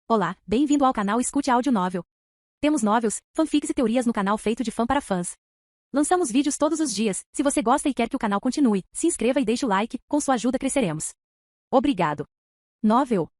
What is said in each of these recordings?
Olá, bem-vindo ao canal Escute Áudio Novel. Temos novels, fanfics e teorias no canal feito de fã para fãs. Lançamos vídeos todos os dias. Se você gosta e quer que o canal continue, se inscreva e deixe o like, com sua ajuda cresceremos. Obrigado. Novel.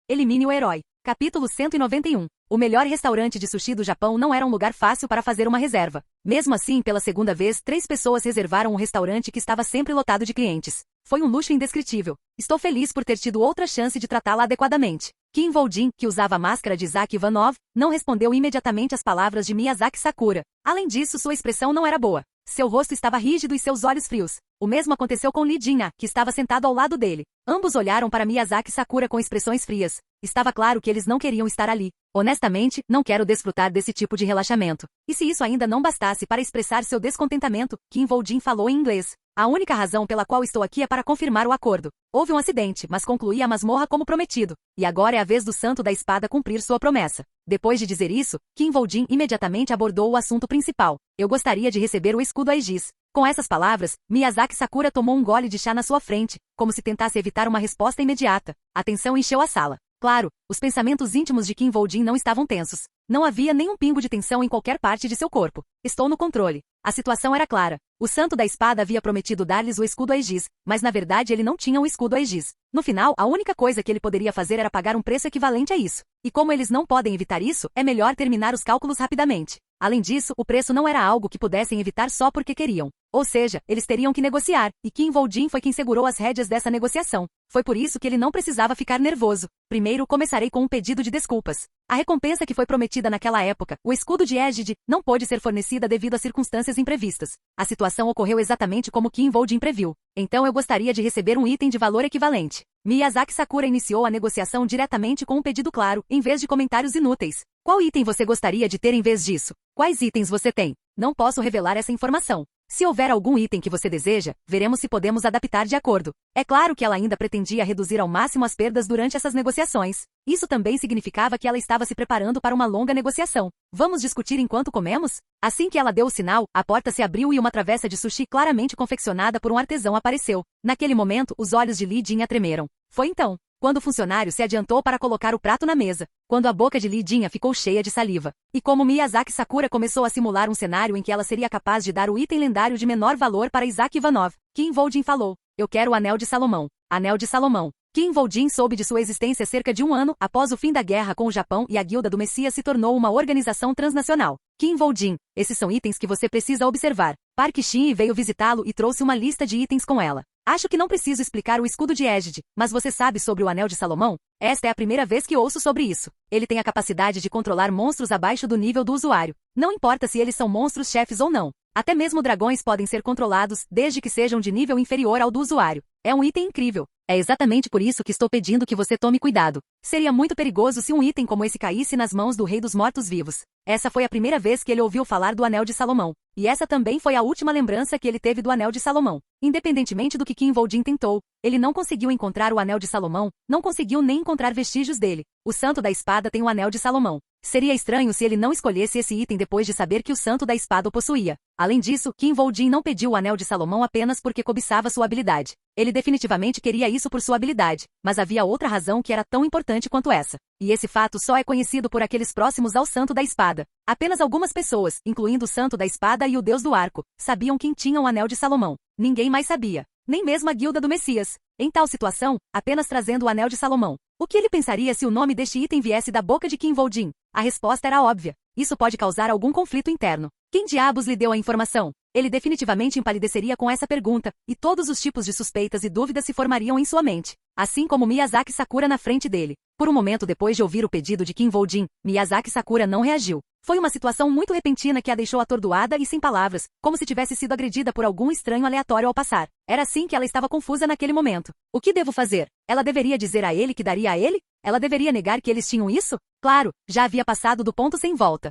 Elimine o herói. Capítulo 191. O melhor restaurante de sushi do Japão não era um lugar fácil para fazer uma reserva. Mesmo assim, pela segunda vez, 3 pessoas reservaram um restaurante que estava sempre lotado de clientes. Foi um luxo indescritível. Estou feliz por ter tido outra chance de tratá-la adequadamente. Kim Woo-jin, que usava a máscara de Isaac Ivanov, não respondeu imediatamente às palavras de Miyazaki Sakura. Além disso, sua expressão não era boa. Seu rosto estava rígido e seus olhos frios. O mesmo aconteceu com Lee Jin-ah, que estava sentado ao lado dele. Ambos olharam para Miyazaki Sakura com expressões frias. Estava claro que eles não queriam estar ali. Honestamente, não quero desfrutar desse tipo de relaxamento. E se isso ainda não bastasse para expressar seu descontentamento, Kim Woo-jin falou em inglês. A única razão pela qual estou aqui é para confirmar o acordo. Houve um acidente, mas concluí a masmorra como prometido. E agora é a vez do Santo da Espada cumprir sua promessa. Depois de dizer isso, Kim Woo-jin imediatamente abordou o assunto principal. Eu gostaria de receber o escudo Aegis. Com essas palavras, Miyazaki Sakura tomou um gole de chá na sua frente, como se tentasse evitar uma resposta imediata. A tensão encheu a sala. Claro, os pensamentos íntimos de Kim Woo-jin não estavam tensos. Não havia nenhum pingo de tensão em qualquer parte de seu corpo. Estou no controle. A situação era clara. O Santo da Espada havia prometido dar-lhes o escudo Aegis, mas na verdade ele não tinha o escudo Aegis. No final, a única coisa que ele poderia fazer era pagar um preço equivalente a isso. E como eles não podem evitar isso, é melhor terminar os cálculos rapidamente. Além disso, o preço não era algo que pudessem evitar só porque queriam. Ou seja, eles teriam que negociar, e Kim Woo-jin foi quem segurou as rédeas dessa negociação. Foi por isso que ele não precisava ficar nervoso. Primeiro, começarei com um pedido de desculpas. A recompensa que foi prometida naquela época, o escudo de Égide, não pôde ser fornecida devido a circunstâncias imprevistas. A situação ocorreu exatamente como Kim Woo-jin previu. Então eu gostaria de receber um item de valor equivalente. Miyazaki Sakura iniciou a negociação diretamente com um pedido claro, em vez de comentários inúteis. Qual item você gostaria de ter em vez disso? Quais itens você tem? Não posso revelar essa informação. Se houver algum item que você deseja, veremos se podemos adaptar de acordo. É claro que ela ainda pretendia reduzir ao máximo as perdas durante essas negociações. Isso também significava que ela estava se preparando para uma longa negociação. Vamos discutir enquanto comemos? Assim que ela deu o sinal, a porta se abriu e uma travessa de sushi claramente confeccionada por um artesão apareceu. Naquele momento, os olhos de Lee Jin-ah tremeram. Foi então, quando o funcionário se adiantou para colocar o prato na mesa, quando a boca de Lee Jin-ah ficou cheia de saliva. E como Miyazaki Sakura começou a simular um cenário em que ela seria capaz de dar o item lendário de menor valor para Isaac Ivanov, Kim Woo-jin falou: eu quero o Anel de Salomão. Anel de Salomão. Kim Woo-jin soube de sua existência cerca de um ano após o fim da guerra com o Japão e a Guilda do Messias se tornou uma organização transnacional. Kim Woo-jin, esses são itens que você precisa observar. Park Shin veio visitá-lo e trouxe uma lista de itens com ela. Acho que não preciso explicar o escudo de Égide, mas você sabe sobre o Anel de Salomão? Esta é a primeira vez que ouço sobre isso. Ele tem a capacidade de controlar monstros abaixo do nível do usuário. Não importa se eles são monstros chefes ou não. Até mesmo dragões podem ser controlados, desde que sejam de nível inferior ao do usuário. É um item incrível. É exatamente por isso que estou pedindo que você tome cuidado. Seria muito perigoso se um item como esse caísse nas mãos do Rei dos Mortos-Vivos. Essa foi a primeira vez que ele ouviu falar do Anel de Salomão. E essa também foi a última lembrança que ele teve do Anel de Salomão. Independentemente do que Kim Woo-jin tentou, ele não conseguiu encontrar o Anel de Salomão, não conseguiu nem encontrar vestígios dele. O Santo da Espada tem o Anel de Salomão. Seria estranho se ele não escolhesse esse item depois de saber que o Santo da Espada o possuía. Além disso, Kim Woo-jin não pediu o Anel de Salomão apenas porque cobiçava sua habilidade. Ele definitivamente queria isso por sua habilidade, mas havia outra razão que era tão importante quanto essa. E esse fato só é conhecido por aqueles próximos ao Santo da Espada. Apenas algumas pessoas, incluindo o Santo da Espada e o Deus do Arco, sabiam quem tinha o Anel de Salomão. Ninguém mais sabia. Nem mesmo a Guilda do Messias. Em tal situação, apenas trazendo o Anel de Salomão. O que ele pensaria se o nome deste item viesse da boca de Kim Woo-jin? A resposta era óbvia. Isso pode causar algum conflito interno. Quem diabos lhe deu a informação? Ele definitivamente empalideceria com essa pergunta, e todos os tipos de suspeitas e dúvidas se formariam em sua mente. Assim como Miyazaki Sakura na frente dele. Por um momento depois de ouvir o pedido de Kim Woo-jin, Miyazaki Sakura não reagiu. Foi uma situação muito repentina que a deixou atordoada e sem palavras, como se tivesse sido agredida por algum estranho aleatório ao passar. Era assim que ela estava confusa naquele momento. O que devo fazer? Ela deveria dizer a ele que daria a ele? Ela deveria negar que eles tinham isso? Claro, já havia passado do ponto sem volta.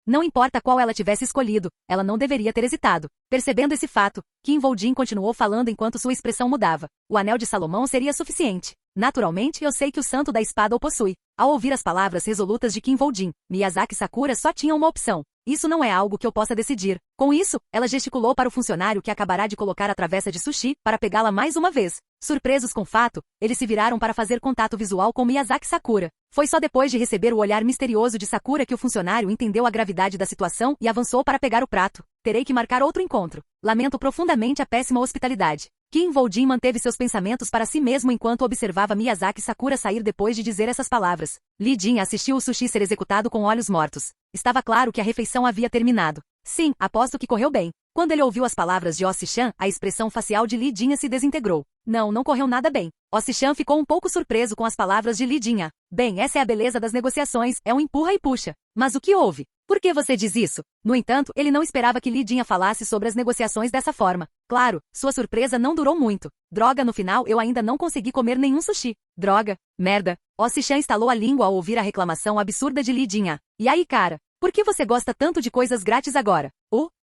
Não importa qual ela tivesse escolhido, ela não deveria ter hesitado. Percebendo esse fato, Kim Woo-jin continuou falando enquanto sua expressão mudava. O Anel de Salomão seria suficiente. Naturalmente, eu sei que o Santo da Espada o possui. Ao ouvir as palavras resolutas de Kim Woo-jin, Miyazaki Sakura só tinha uma opção. Isso não é algo que eu possa decidir. Com isso, ela gesticulou para o funcionário que acabará de colocar a travessa de sushi para pegá-la mais uma vez. Surpresos com o fato, eles se viraram para fazer contato visual com Miyazaki Sakura. Foi só depois de receber o olhar misterioso de Sakura que o funcionário entendeu a gravidade da situação e avançou para pegar o prato. Terei que marcar outro encontro. Lamento profundamente a péssima hospitalidade. Kim Woo-jin manteve seus pensamentos para si mesmo enquanto observava Miyazaki Sakura sair depois de dizer essas palavras. Lee Jin assistiu o sushi ser executado com olhos mortos. Estava claro que a refeição havia terminado. Sim, aposto que correu bem. Quando ele ouviu as palavras de Osi-chan, a expressão facial de Lee Jin se desintegrou. Não correu nada bem. Osi-chan ficou um pouco surpreso com as palavras de Lee Jin. Bem, essa é a beleza das negociações, é um empurra e puxa. Mas o que houve? Por que você diz isso? No entanto, ele não esperava que Lee Jin falasse sobre as negociações dessa forma. Claro, sua surpresa não durou muito. Droga, no final eu ainda não consegui comer nenhum sushi. Droga, merda. Osi-chan estalou a língua ao ouvir a reclamação absurda de Lee Jin. E aí, cara? Por que você gosta tanto de coisas grátis agora?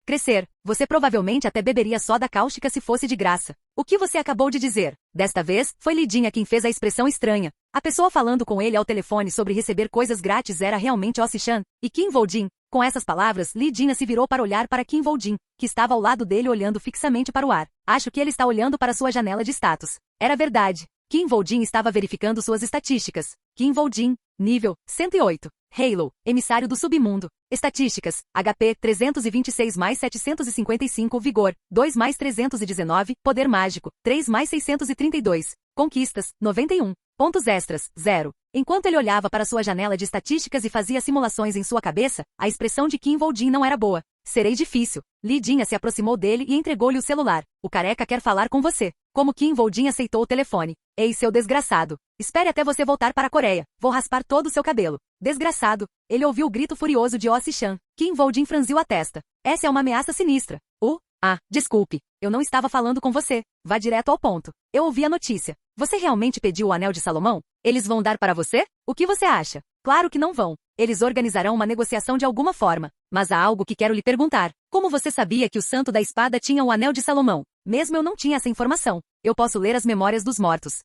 Crescer. Você provavelmente até beberia soda cáustica se fosse de graça. O que você acabou de dizer? Desta vez, foi Lee Jin quem fez a expressão estranha. A pessoa falando com ele ao telefone sobre receber coisas grátis era realmente Osi-chan e Kim Woo-jin. Com essas palavras, Lee Jin se virou para olhar para Kim Woo-jin, que estava ao lado dele olhando fixamente para o ar. Acho que ele está olhando para sua janela de status. Era verdade. Kim Woo-jin estava verificando suas estatísticas. Kim Woo-jin, nível 108. Halo, emissário do submundo. Estatísticas, HP 326 mais 755, Vigor 2 mais 319, Poder mágico 3 mais 632, Conquistas 91, pontos extras 0. Enquanto ele olhava para sua janela de estatísticas e fazia simulações em sua cabeça, a expressão de Kim Woo-jin não era boa. Serei difícil. Lee Jin se aproximou dele e entregou-lhe o celular. O careca quer falar com você. Como Kim Woo-jin aceitou o telefone. Ei, seu desgraçado. Espere até você voltar para a Coreia. Vou raspar todo o seu cabelo. Desgraçado. Ele ouviu o grito furioso de Osi-chan. Kim Woo-jin franziu a testa. Essa é uma ameaça sinistra. Desculpe. Eu não estava falando com você. Vá direto ao ponto. Eu ouvi a notícia. Você realmente pediu o Anel de Salomão? Eles vão dar para você? O que você acha? Claro que não vão. Eles organizarão uma negociação de alguma forma. Mas há algo que quero lhe perguntar. Como você sabia que o Santo da Espada tinha o Anel de Salomão? Mesmo eu não tinha essa informação. Eu posso ler as memórias dos mortos.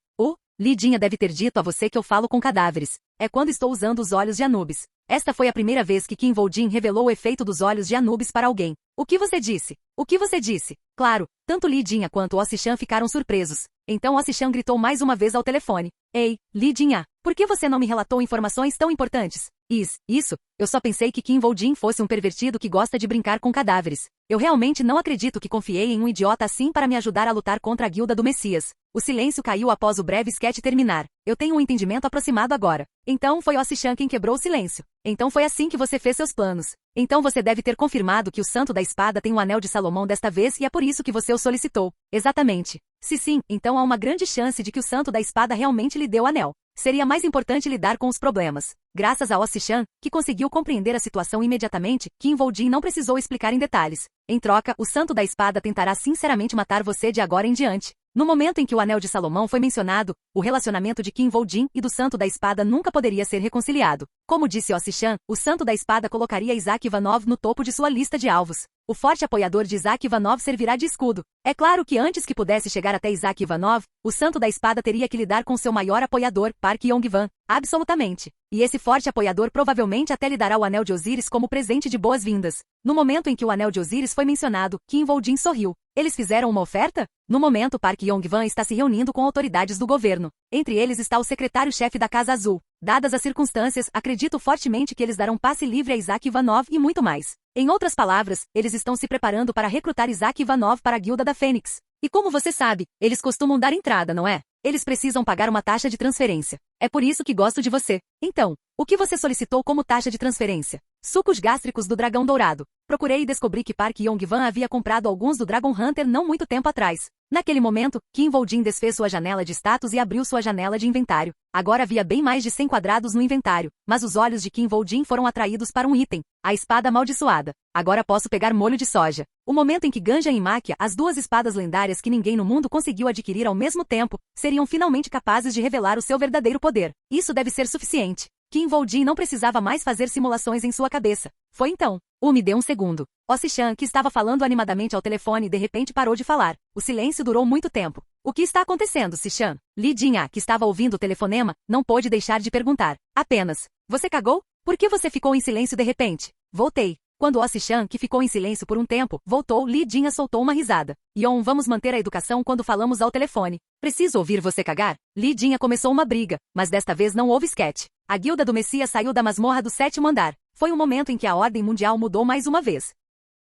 Lee Jin deve ter dito a você que eu falo com cadáveres. É quando estou usando os olhos de Anubis. Esta foi a primeira vez que Kim Woo-jin revelou o efeito dos olhos de Anubis para alguém. O que você disse? O que você disse? Claro, tanto Lee Jin quanto Osi-chan ficaram surpresos. Então Osi-chan gritou mais uma vez ao telefone. Ei, Lee Jin, por que você não me relatou informações tão importantes? Isso, eu só pensei que Kim Woo-jin fosse um pervertido que gosta de brincar com cadáveres. Eu realmente não acredito que confiei em um idiota assim para me ajudar a lutar contra a guilda do Messias. O silêncio caiu após o breve sketch terminar. Eu tenho um entendimento aproximado agora. Então foi Osi-chan quem quebrou o silêncio. Então foi assim que você fez seus planos. Então você deve ter confirmado que o Santo da Espada tem o Anel de Salomão desta vez e é por isso que você o solicitou. Exatamente. Se sim, então há uma grande chance de que o Santo da Espada realmente lhe deu o anel. Seria mais importante lidar com os problemas. Graças a Osi-chan, que conseguiu compreender a situação imediatamente, Kim Woo-jin não precisou explicar em detalhes. Em troca, o Santo da Espada tentará sinceramente matar você de agora em diante. No momento em que o Anel de Salomão foi mencionado, o relacionamento de Kim Woo-jin e do Santo da Espada nunca poderia ser reconciliado. Como disse Osi-chan, o Santo da Espada colocaria Isaac Ivanov no topo de sua lista de alvos. O forte apoiador de Isaac Ivanov servirá de escudo. É claro que antes que pudesse chegar até Isaac Ivanov, o Santo da Espada teria que lidar com seu maior apoiador, Park Yong-wan. Absolutamente. E esse forte apoiador provavelmente até lhe dará o Anel de Osíris como presente de boas-vindas. No momento em que o Anel de Osíris foi mencionado, Kim Woo-jin sorriu. Eles fizeram uma oferta? No momento, Park Yong-wan está se reunindo com autoridades do governo. Entre eles está o secretário-chefe da Casa Azul. Dadas as circunstâncias, acredito fortemente que eles darão passe livre a Isaac Ivanov e muito mais. Em outras palavras, eles estão se preparando para recrutar Isaac Ivanov para a Guilda da Fênix. E como você sabe, eles costumam dar entrada, não é? Eles precisam pagar uma taxa de transferência. É por isso que gosto de você. Então, o que você solicitou como taxa de transferência? Sucos gástricos do dragão dourado. Procurei e descobri que Park Yong-wan havia comprado alguns do Dragon Hunter não muito tempo atrás. Naquele momento, Kim Woo-jin desfez sua janela de status e abriu sua janela de inventário. Agora havia bem mais de 100 quadrados no inventário, mas os olhos de Kim Woo-jin foram atraídos para um item, a espada amaldiçoada. Agora posso pegar molho de soja. O momento em que Ganja e Makia, as duas espadas lendárias que ninguém no mundo conseguiu adquirir ao mesmo tempo, seriam finalmente capazes de revelar o seu verdadeiro poder. Isso deve ser suficiente. Kim Woo-jin não precisava mais fazer simulações em sua cabeça. Foi então. Me deu um segundo. Osi-chan, que estava falando animadamente ao telefone, de repente parou de falar. O silêncio durou muito tempo. O que está acontecendo, Si-chan? Lee Jin, que estava ouvindo o telefonema, não pôde deixar de perguntar. Apenas. Você cagou? Por que você ficou em silêncio de repente? Voltei. Quando Osi-chan, que ficou em silêncio por um tempo, voltou, Li Jinha soltou uma risada. Yon, vamos manter a educação quando falamos ao telefone. Preciso ouvir você cagar? Li Jinha começou uma briga, mas desta vez não houve sketch. A guilda do Messias saiu da masmorra do 7º andar. Foi um momento em que a ordem mundial mudou mais uma vez.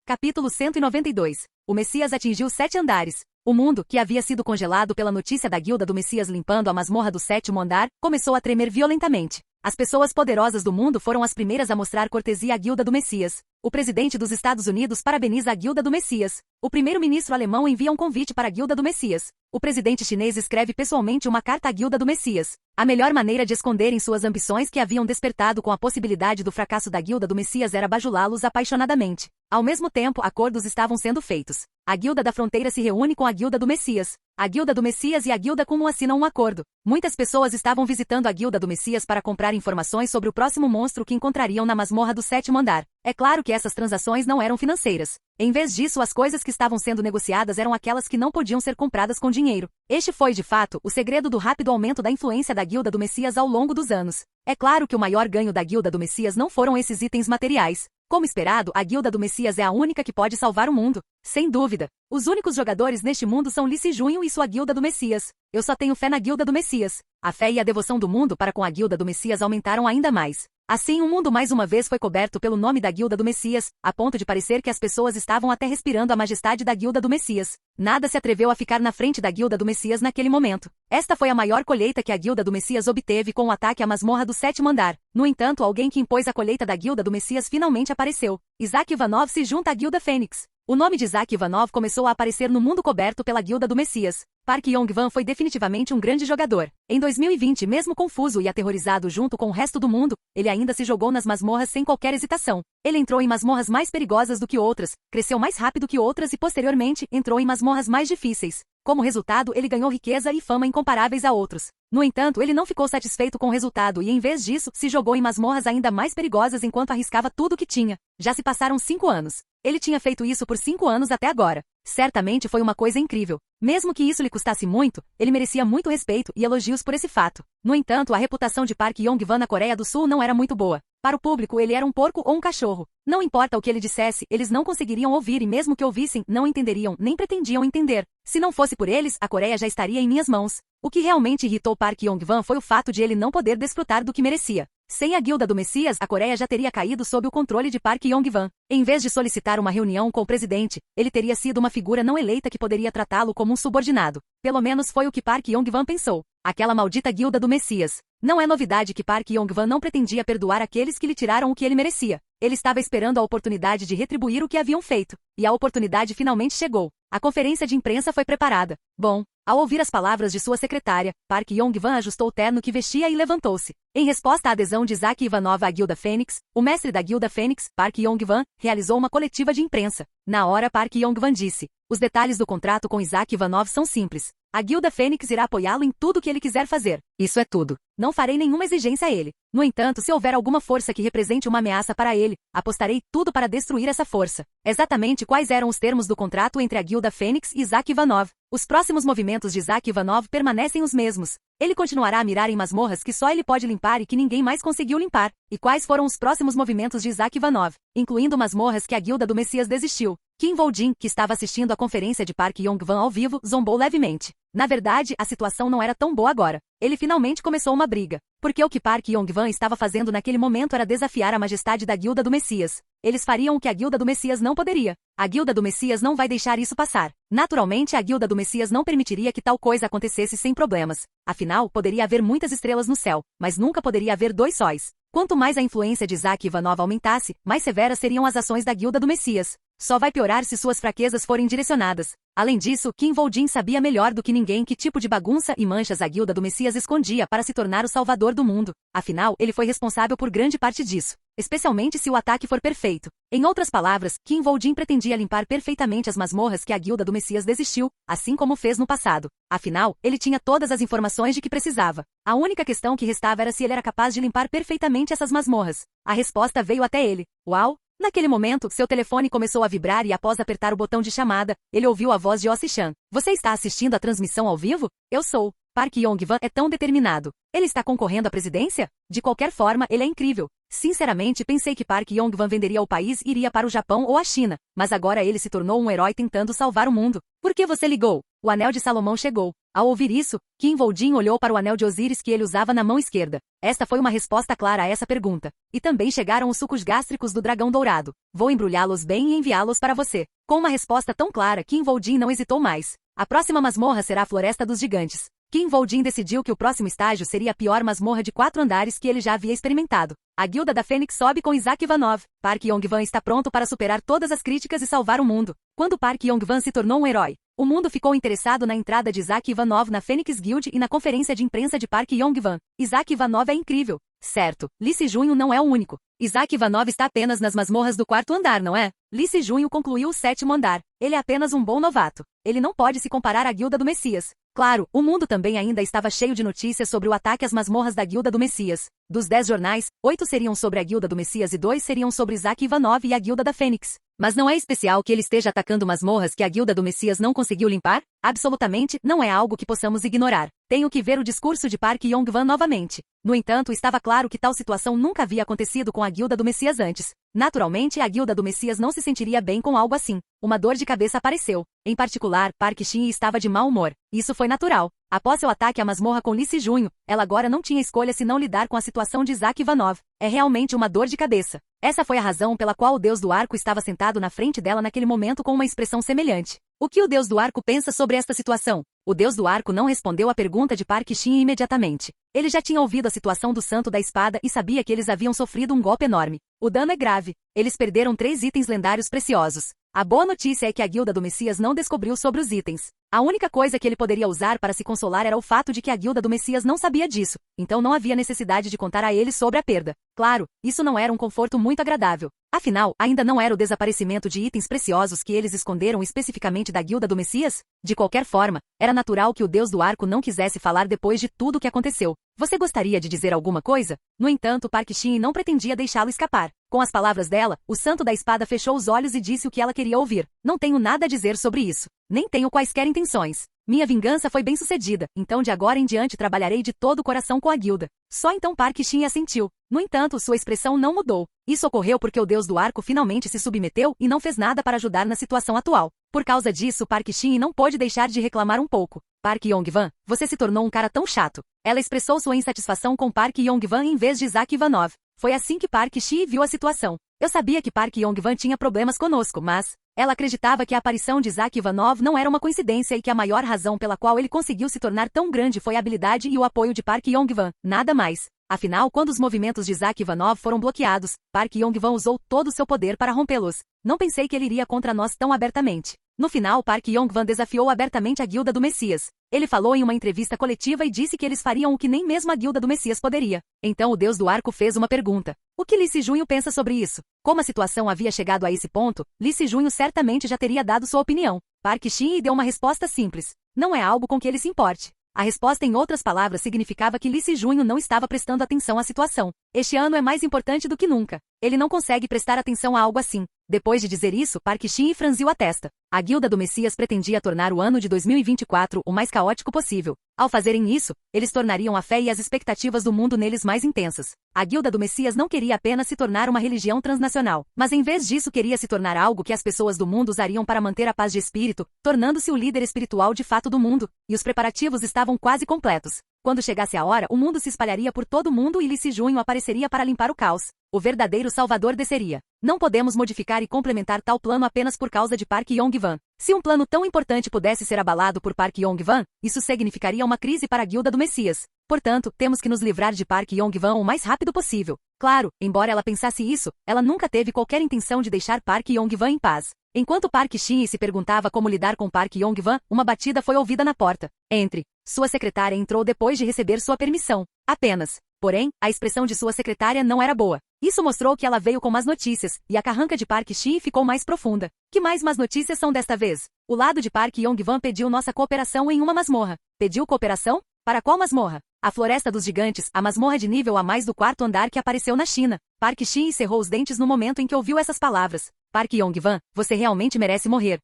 Capítulo 192. O Messias atingiu 7 andares. O mundo, que havia sido congelado pela notícia da guilda do Messias limpando a masmorra do 7º andar, começou a tremer violentamente. As pessoas poderosas do mundo foram as primeiras a mostrar cortesia à guilda do Messias. O presidente dos Estados Unidos parabeniza a guilda do Messias. O primeiro-ministro alemão envia um convite para a guilda do Messias. O presidente chinês escreve pessoalmente uma carta à guilda do Messias. A melhor maneira de esconderem suas ambições que haviam despertado com a possibilidade do fracasso da guilda do Messias era bajulá-los apaixonadamente. Ao mesmo tempo, acordos estavam sendo feitos. A guilda da fronteira se reúne com a guilda do Messias. A guilda do Messias e a guilda Kumo assinam um acordo. Muitas pessoas estavam visitando a guilda do Messias para comprar informações sobre o próximo monstro que encontrariam na masmorra do 7º andar. É claro que essas transações não eram financeiras. Em vez disso, as coisas que estavam sendo negociadas eram aquelas que não podiam ser compradas com dinheiro. Este foi, de fato, o segredo do rápido aumento da influência da guilda do Messias ao longo dos anos. É claro que o maior ganho da guilda do Messias não foram esses itens materiais. Como esperado, a guilda do Messias é a única que pode salvar o mundo. Sem dúvida. Os únicos jogadores neste mundo são Li Si-junho e sua guilda do Messias. Eu só tenho fé na guilda do Messias. A fé e a devoção do mundo para com a guilda do Messias aumentaram ainda mais. Assim, o mundo mais uma vez foi coberto pelo nome da guilda do Messias, a ponto de parecer que as pessoas estavam até respirando a majestade da guilda do Messias. Nada se atreveu a ficar na frente da guilda do Messias naquele momento. Esta foi a maior colheita que a guilda do Messias obteve com o ataque à masmorra do 7º andar. No entanto, alguém que impôs a colheita da guilda do Messias finalmente apareceu. Isaac Ivanov se junta à guilda Fênix. O nome de Isaac Ivanov começou a aparecer no mundo coberto pela guilda do Messias. Park Yong-wan foi definitivamente um grande jogador. Em 2020, mesmo confuso e aterrorizado junto com o resto do mundo, ele ainda se jogou nas masmorras sem qualquer hesitação. Ele entrou em masmorras mais perigosas do que outras, cresceu mais rápido que outras e posteriormente entrou em masmorras mais difíceis. Como resultado, ele ganhou riqueza e fama incomparáveis a outros. No entanto, ele não ficou satisfeito com o resultado e, em vez disso, se jogou em masmorras ainda mais perigosas enquanto arriscava tudo o que tinha. Já se passaram 5 anos. Ele tinha feito isso por 5 anos até agora. Certamente foi uma coisa incrível. Mesmo que isso lhe custasse muito, ele merecia muito respeito e elogios por esse fato. No entanto, a reputação de Park Yong-wan na Coreia do Sul não era muito boa. Para o público, ele era um porco ou um cachorro. Não importa o que ele dissesse, eles não conseguiriam ouvir e mesmo que ouvissem, não entenderiam, nem pretendiam entender. Se não fosse por eles, a Coreia já estaria em minhas mãos. O que realmente irritou Park Yong-wan foi o fato de ele não poder desfrutar do que merecia. Sem a guilda do Messias, a Coreia já teria caído sob o controle de Park Yong-wan. Em vez de solicitar uma reunião com o presidente, ele teria sido uma figura não eleita que poderia tratá-lo como um subordinado. Pelo menos foi o que Park Yong-wan pensou. Aquela maldita guilda do Messias. Não é novidade que Park Yong-wan não pretendia perdoar aqueles que lhe tiraram o que ele merecia. Ele estava esperando a oportunidade de retribuir o que haviam feito. E a oportunidade finalmente chegou. A conferência de imprensa foi preparada. Bom, ao ouvir as palavras de sua secretária, Park Yong-wan ajustou o terno que vestia e levantou-se. Em resposta à adesão de Isaac Ivanov à guilda Fênix, o mestre da guilda Fênix, Park Yong-wan, realizou uma coletiva de imprensa. Na hora, Park Yong-wan disse: os detalhes do contrato com Isaac Ivanov são simples. A guilda Fênix irá apoiá-lo em tudo o que ele quiser fazer. Isso é tudo. Não farei nenhuma exigência a ele. No entanto, se houver alguma força que represente uma ameaça para ele, apostarei tudo para destruir essa força. Exatamente quais eram os termos do contrato entre a guilda Fênix e Isaac Ivanov? Os próximos movimentos de Isaac Ivanov permanecem os mesmos. Ele continuará a mirar em masmorras que só ele pode limpar e que ninguém mais conseguiu limpar. E quais foram os próximos movimentos de Isaac Ivanov? Incluindo masmorras que a guilda do Messias desistiu. Kim Woo-jin, que estava assistindo a conferência de Park Yong-wan ao vivo, zombou levemente. Na verdade, a situação não era tão boa agora. Ele finalmente começou uma briga. Porque o que Park Yong-wan estava fazendo naquele momento era desafiar a majestade da guilda do Messias. Eles fariam o que a guilda do Messias não poderia. A guilda do Messias não vai deixar isso passar. Naturalmente, a guilda do Messias não permitiria que tal coisa acontecesse sem problemas. Afinal, poderia haver muitas estrelas no céu, mas nunca poderia haver 2 sóis. Quanto mais a influência de Isaac Ivanov aumentasse, mais severas seriam as ações da guilda do Messias. Só vai piorar se suas fraquezas forem direcionadas. Além disso, Kim Woo-jin sabia melhor do que ninguém que tipo de bagunça e manchas a guilda do Messias escondia para se tornar o salvador do mundo. Afinal, ele foi responsável por grande parte disso. Especialmente se o ataque for perfeito. Em outras palavras, Kim Woo-jin pretendia limpar perfeitamente as masmorras que a guilda do Messias desistiu, assim como fez no passado. Afinal, ele tinha todas as informações de que precisava. A única questão que restava era se ele era capaz de limpar perfeitamente essas masmorras. A resposta veio até ele. Uau! Naquele momento, seu telefone começou a vibrar e após apertar o botão de chamada, ele ouviu a voz de Osi-chan. Você está assistindo a transmissão ao vivo? Eu sou. Park Yong-wan é tão determinado. Ele está concorrendo à presidência? De qualquer forma, ele é incrível. Sinceramente pensei que Park Yong-hwan venderia o país e iria para o Japão ou a China, mas agora ele se tornou um herói tentando salvar o mundo. Por que você ligou? O anel de Salomão chegou. Ao ouvir isso, Kim Woo-jin olhou para o anel de Osíris que ele usava na mão esquerda. Esta foi uma resposta clara a essa pergunta. E também chegaram os sucos gástricos do dragão dourado. Vou embrulhá-los bem e enviá-los para você. Com uma resposta tão clara, Kim Woo-jin não hesitou mais. A próxima masmorra será a Floresta dos Gigantes. Kim Woo-jin decidiu que o próximo estágio seria a pior masmorra de 4 andares que ele já havia experimentado. A Guilda da Fênix sobe com Isaac Ivanov. Park Yong-hwan está pronto para superar todas as críticas e salvar o mundo. Quando Park Yong-hwan se tornou um herói, o mundo ficou interessado na entrada de Isaac Ivanov na Phoenix Guild e na conferência de imprensa de Park Yong-hwan. Isaac Ivanov é incrível. Certo, Lee Se-junho não é o único. Isaac Ivanov está apenas nas masmorras do 4º andar, não é? Lee Se-junho concluiu o 7º andar. Ele é apenas um bom novato. Ele não pode se comparar à Guilda do Messias. Claro, o mundo também ainda estava cheio de notícias sobre o ataque às masmorras da Guilda do Messias. Dos 10 jornais, 8 seriam sobre a Guilda do Messias e 2 seriam sobre Isaac Ivanov e a Guilda da Fênix. Mas não é especial que ele esteja atacando masmorras que a Guilda do Messias não conseguiu limpar? Absolutamente, não é algo que possamos ignorar. Tenho que ver o discurso de Park Yong-hwan novamente. No entanto, estava claro que tal situação nunca havia acontecido com a Guilda do Messias antes. Naturalmente, a Guilda do Messias não se sentiria bem com algo assim. Uma dor de cabeça apareceu. Em particular, Park Shin estava de mau humor. Isso foi natural. Após seu ataque à masmorra com Lee Se-junho, ela agora não tinha escolha senão lidar com a situação de Isaac Ivanov. É realmente uma dor de cabeça. Essa foi a razão pela qual o deus do arco estava sentado na frente dela naquele momento com uma expressão semelhante. O que o deus do arco pensa sobre esta situação? O deus do arco não respondeu à pergunta de Park Shin imediatamente. Ele já tinha ouvido a situação do Santo da Espada e sabia que eles haviam sofrido um golpe enorme. O dano é grave. Eles perderam 3 itens lendários preciosos. A boa notícia é que a Guilda do Messias não descobriu sobre os itens. A única coisa que ele poderia usar para se consolar era o fato de que a Guilda do Messias não sabia disso, então não havia necessidade de contar a eles sobre a perda. Claro, isso não era um conforto muito agradável. Afinal, ainda não era o desaparecimento de itens preciosos que eles esconderam especificamente da Guilda do Messias? De qualquer forma, era natural que o deus do arco não quisesse falar depois de tudo o que aconteceu. Você gostaria de dizer alguma coisa? No entanto, Park Shin não pretendia deixá-lo escapar. Com as palavras dela, o Santo da Espada fechou os olhos e disse o que ela queria ouvir. Não tenho nada a dizer sobre isso. Nem tenho quaisquer intenções. Minha vingança foi bem sucedida, então de agora em diante trabalharei de todo o coração com a Guilda. Só então Park Shin assentiu. No entanto, sua expressão não mudou. Isso ocorreu porque o deus do arco finalmente se submeteu e não fez nada para ajudar na situação atual. Por causa disso, Park Shin não pôde deixar de reclamar um pouco. Park Yong-hwan, você se tornou um cara tão chato. Ela expressou sua insatisfação com Park Yong-hwan em vez de Isaac Ivanov. Foi assim que Park Shin viu a situação. Eu sabia que Park Yong-hwan tinha problemas conosco, mas ela acreditava que a aparição de Isaac Ivanov não era uma coincidência e que a maior razão pela qual ele conseguiu se tornar tão grande foi a habilidade e o apoio de Park Yong-hwan, nada mais. Afinal, quando os movimentos de Isaac Ivanov foram bloqueados, Park Yong-hwan usou todo o seu poder para rompê-los. Não pensei que ele iria contra nós tão abertamente. No final, Park Yong-hwan desafiou abertamente a Guilda do Messias. Ele falou em uma entrevista coletiva e disse que eles fariam o que nem mesmo a Guilda do Messias poderia. Então o deus do arco fez uma pergunta. O que Lee Se-junho pensa sobre isso? Como a situação havia chegado a esse ponto, Lee Se-junho certamente já teria dado sua opinião. Park Shin deu uma resposta simples. Não é algo com que ele se importe. A resposta, em outras palavras, significava que Lee Se-junho não estava prestando atenção à situação. Este ano é mais importante do que nunca. Ele não consegue prestar atenção a algo assim. Depois de dizer isso, Park Shin franziu a testa. A Guilda do Messias pretendia tornar o ano de 2024 o mais caótico possível. Ao fazerem isso, eles tornariam a fé e as expectativas do mundo neles mais intensas. A Guilda do Messias não queria apenas se tornar uma religião transnacional, mas em vez disso queria se tornar algo que as pessoas do mundo usariam para manter a paz de espírito, tornando-se o líder espiritual de fato do mundo, e os preparativos estavam quase completos. Quando chegasse a hora, o mundo se espalharia por todo o mundo e Lee Se-junho apareceria para limpar o caos. O verdadeiro Salvador desceria. Não podemos modificar e complementar tal plano apenas por causa de Park Yong-hwan. Se um plano tão importante pudesse ser abalado por Park Yong-hwan, isso significaria uma crise para a Guilda do Messias. Portanto, temos que nos livrar de Park Yong-hwan o mais rápido possível. Claro, embora ela pensasse isso, ela nunca teve qualquer intenção de deixar Park Yong-hwan em paz. Enquanto Park Shin se perguntava como lidar com Park Yong-hwan, uma batida foi ouvida na porta. Entre. Sua secretária entrou depois de receber sua permissão. Apenas. Porém, a expressão de sua secretária não era boa. Isso mostrou que ela veio com más notícias, e a carranca de Park Shin ficou mais profunda. Que mais más notícias são desta vez? O lado de Park Yong-hwan pediu nossa cooperação em uma masmorra. Pediu cooperação? Para qual masmorra? A Floresta dos Gigantes, a masmorra de nível a mais do 4º andar que apareceu na China. Park Shin cerrou os dentes no momento em que ouviu essas palavras. Park Yong-hwan, você realmente merece morrer.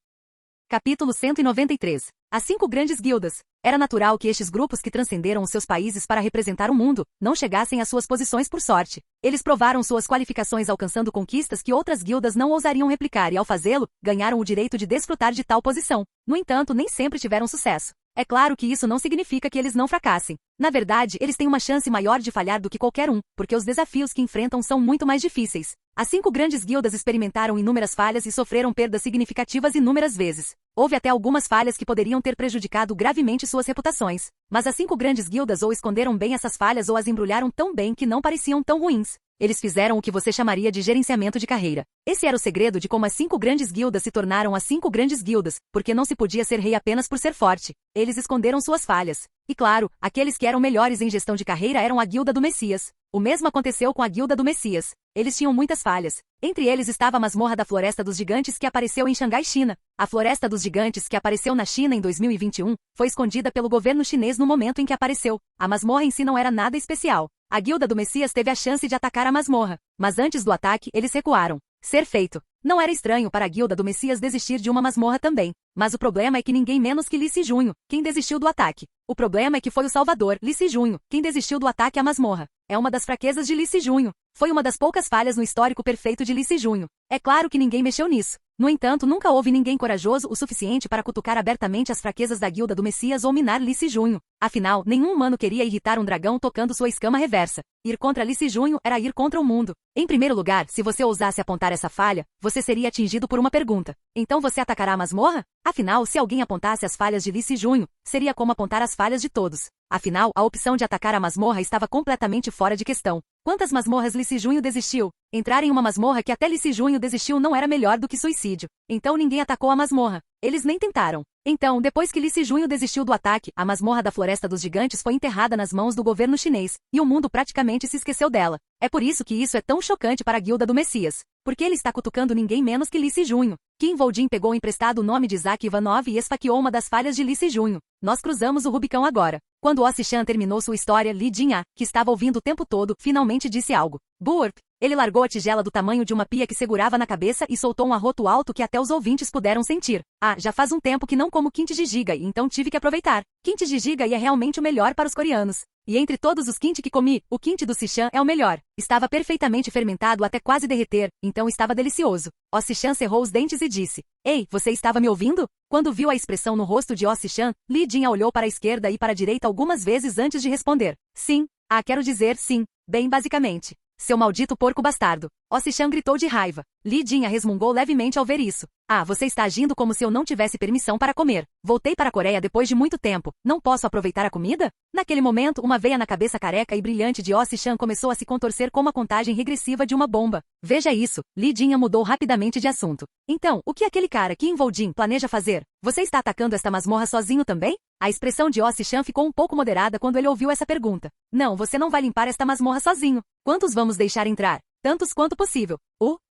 Capítulo 193. As 5 grandes guildas. Era natural que estes grupos que transcenderam os seus países para representar o mundo, não chegassem às suas posições por sorte. Eles provaram suas qualificações alcançando conquistas que outras guildas não ousariam replicar e ao fazê-lo, ganharam o direito de desfrutar de tal posição. No entanto, nem sempre tiveram sucesso. É claro que isso não significa que eles não fracassem. Na verdade, eles têm uma chance maior de falhar do que qualquer um, porque os desafios que enfrentam são muito mais difíceis. As 5 grandes guildas experimentaram inúmeras falhas e sofreram perdas significativas inúmeras vezes. Houve até algumas falhas que poderiam ter prejudicado gravemente suas reputações. Mas as 5 grandes guildas ou esconderam bem essas falhas ou as embrulharam tão bem que não pareciam tão ruins. Eles fizeram o que você chamaria de gerenciamento de carreira. Esse era o segredo de como as 5 grandes guildas se tornaram as 5 grandes guildas, porque não se podia ser rei apenas por ser forte. Eles esconderam suas falhas. E claro, aqueles que eram melhores em gestão de carreira eram a Guilda do Messias. O mesmo aconteceu com a Guilda do Messias. Eles tinham muitas falhas. Entre eles estava a masmorra da Floresta dos Gigantes que apareceu em Xangai, China. A Floresta dos Gigantes que apareceu na China em 2021 foi escondida pelo governo chinês no momento em que apareceu. A masmorra em si não era nada especial. A Guilda do Messias teve a chance de atacar a masmorra, mas antes do ataque eles recuaram. Ser feito. Não era estranho para a Guilda do Messias desistir de uma masmorra também. Mas o problema é que ninguém menos que Li Sijunho, quem desistiu do ataque. O problema é que foi o Salvador, Li Sijunho, quem desistiu do ataque à masmorra. É uma das fraquezas de Li Sijunho. Foi uma das poucas falhas no histórico perfeito de Li Sijunho. É claro que ninguém mexeu nisso. No entanto, nunca houve ninguém corajoso o suficiente para cutucar abertamente as fraquezas da Guilda do Messias ou minar Li Sijunho. Afinal, nenhum humano queria irritar um dragão tocando sua escama reversa. Ir contra Li Sijunho era ir contra o mundo. Em primeiro lugar, se você ousasse apontar essa falha, você seria atingido por uma pergunta. Então você atacará a masmorra? Afinal, se alguém apontasse as falhas de Li Sijunho, seria como apontar as falhas de todos. Afinal, a opção de atacar a masmorra estava completamente fora de questão. Quantas masmorras Li Sijunho desistiu? Entrar em uma masmorra que até Li Sijunho desistiu não era melhor do que suicídio. Então ninguém atacou a masmorra. Eles nem tentaram. Então, depois que Li Sijunho desistiu do ataque, a masmorra da Floresta dos Gigantes foi enterrada nas mãos do governo chinês, e o mundo praticamente se esqueceu dela. É por isso que isso é tão chocante para a Guilda do Messias. Porque ele está cutucando ninguém menos que Li Sijunho. Kim Voldin pegou emprestado o nome de Isaac Ivanov e esfaqueou uma das falhas de Li Sijunho. Nós cruzamos o Rubicão agora. Quando Ossichan terminou sua história, Li Jinha, que estava ouvindo o tempo todo, finalmente disse algo. Burp! Ele largou a tigela do tamanho de uma pia que segurava na cabeça e soltou um arroto alto que até os ouvintes puderam sentir. Ah, já faz um tempo que não como kimchi jjigae, então tive que aproveitar. Kimchi jjigae é realmente o melhor para os coreanos. E entre todos os kimchi que comi, o kimchi do Sichan é o melhor. Estava perfeitamente fermentado até quase derreter, então estava delicioso. Ossichan cerrou os dentes e disse, Ei, você estava me ouvindo? Quando viu a expressão no rosto de Ossichan, Li Jinha olhou para a esquerda e para a direita algumas vezes antes de responder. Sim. Ah, quero dizer sim. Bem basicamente. Seu maldito porco bastardo. Ossichan gritou de raiva. Li Jinha resmungou levemente ao ver isso. Ah, você está agindo como se eu não tivesse permissão para comer. Voltei para a Coreia depois de muito tempo. Não posso aproveitar a comida? Naquele momento, uma veia na cabeça careca e brilhante de Ossichan começou a se contorcer como a contagem regressiva de uma bomba. Veja isso. Li Jinha mudou rapidamente de assunto. Então, o que aquele cara Kim Voldin planeja fazer? Você está atacando esta masmorra sozinho também? A expressão de Ossichan ficou um pouco moderada quando ele ouviu essa pergunta. Não, você não vai limpar esta masmorra sozinho. Quantos vamos deixar entrar? Tantos quanto possível.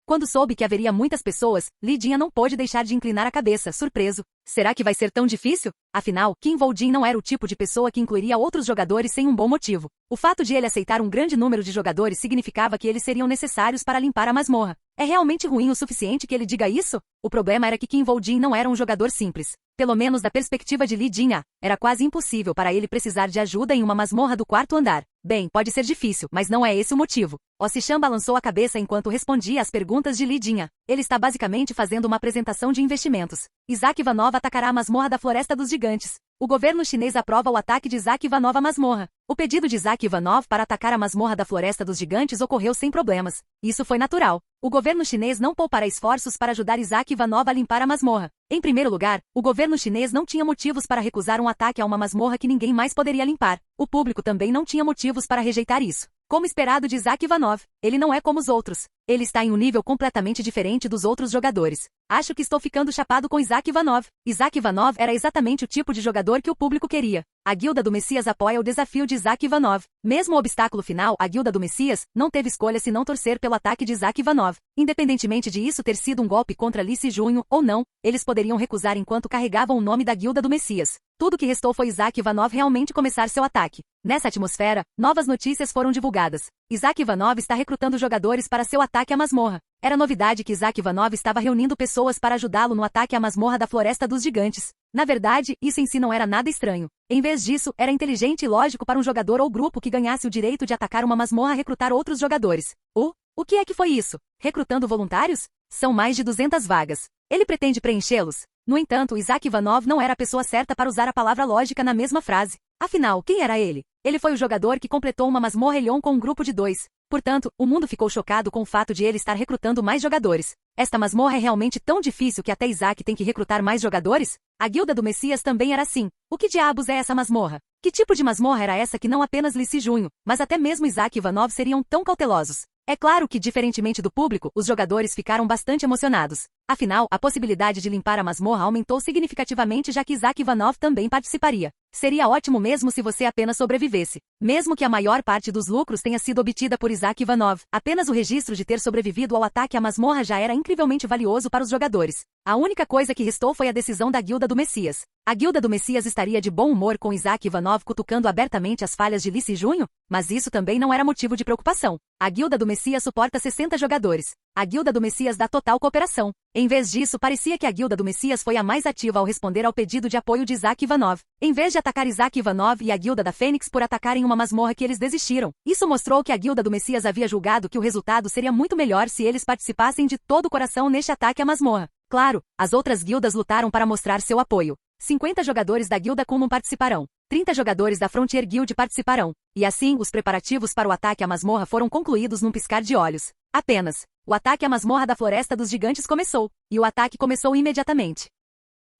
Quando soube que haveria muitas pessoas, Li Jinha não pôde deixar de inclinar a cabeça, surpreso. Será que vai ser tão difícil? Afinal, Kim Voldin não era o tipo de pessoa que incluiria outros jogadores sem um bom motivo. O fato de ele aceitar um grande número de jogadores significava que eles seriam necessários para limpar a masmorra. É realmente ruim o suficiente que ele diga isso? O problema era que Kim Voldin não era um jogador simples. Pelo menos da perspectiva de Li Jinha, era quase impossível para ele precisar de ajuda em uma masmorra do 4º andar. Bem, pode ser difícil, mas não é esse o motivo. Ossichan balançou a cabeça enquanto respondia às perguntas de Li Jinha. Ele está basicamente fazendo uma apresentação de investimentos. Isaac Ivanov atacará a masmorra da Floresta dos Gigantes. O governo chinês aprova o ataque de Isaac Ivanov à masmorra. O pedido de Isaac Ivanov para atacar a masmorra da Floresta dos Gigantes ocorreu sem problemas. Isso foi natural. O governo chinês não poupará esforços para ajudar Isaac Ivanov a limpar a masmorra. Em primeiro lugar, o governo chinês não tinha motivos para recusar um ataque a uma masmorra que ninguém mais poderia limpar. O público também não tinha motivos para rejeitar isso. Como esperado de Isaac Ivanov, ele não é como os outros. Ele está em um nível completamente diferente dos outros jogadores. Acho que estou ficando chapado com Isaac Ivanov. Isaac Ivanov era exatamente o tipo de jogador que o público queria. A Guilda do Messias apoia o desafio de Isaac Ivanov. Mesmo o obstáculo final, a Guilda do Messias não teve escolha senão torcer pelo ataque de Isaac Ivanov. Independentemente de isso ter sido um golpe contra Li Sijunho ou não, eles poderiam recusar enquanto carregavam o nome da Guilda do Messias. Tudo que restou foi Isaac Ivanov realmente começar seu ataque. Nessa atmosfera, novas notícias foram divulgadas. Isaac Ivanov está recrutando jogadores para seu ataque à masmorra. Era novidade que Isaac Ivanov estava reunindo pessoas para ajudá-lo no ataque à masmorra da Floresta dos Gigantes. Na verdade, isso em si não era nada estranho. Em vez disso, era inteligente e lógico para um jogador ou grupo que ganhasse o direito de atacar uma masmorra recrutar outros jogadores. O que é que foi isso? Recrutando voluntários? São mais de 200 vagas. Ele pretende preenchê-los? No entanto, Isaac Ivanov não era a pessoa certa para usar a palavra lógica na mesma frase. Afinal, quem era ele? Ele foi o jogador que completou uma masmorra Elion com um grupo de 2. Portanto, o mundo ficou chocado com o fato de ele estar recrutando mais jogadores. Esta masmorra é realmente tão difícil que até Isaac tem que recrutar mais jogadores? A Guilda do Messias também era assim. O que diabos é essa masmorra? Que tipo de masmorra era essa que não apenas Lee Si-junho, mas até mesmo Isaac Ivanov seriam tão cautelosos? É claro que, diferentemente do público, os jogadores ficaram bastante emocionados. Afinal, a possibilidade de limpar a masmorra aumentou significativamente já que Isaac Ivanov também participaria. Seria ótimo mesmo se você apenas sobrevivesse. Mesmo que a maior parte dos lucros tenha sido obtida por Isaac Ivanov, apenas o registro de ter sobrevivido ao ataque à masmorra já era incrivelmente valioso para os jogadores. A única coisa que restou foi a decisão da Guilda do Messias. A Guilda do Messias estaria de bom humor com Isaac Ivanov cutucando abertamente as falhas de Lee Si-junho? Mas isso também não era motivo de preocupação. A Guilda do Messias suporta 60 jogadores. A Guilda do Messias dá total cooperação. Em vez disso, parecia que a Guilda do Messias foi a mais ativa ao responder ao pedido de apoio de Isaac Ivanov. Em vez de atacar Isaac Ivanov e a Guilda da Fênix por atacarem uma masmorra que eles desistiram. Isso mostrou que a Guilda do Messias havia julgado que o resultado seria muito melhor se eles participassem de todo o coração neste ataque à masmorra. Claro, as outras guildas lutaram para mostrar seu apoio. 50 jogadores da Guilda Comum participarão. 30 jogadores da Frontier Guild participarão. E assim, os preparativos para o ataque à masmorra foram concluídos num piscar de olhos. Apenas. O ataque à masmorra da Floresta dos Gigantes começou. E o ataque começou imediatamente.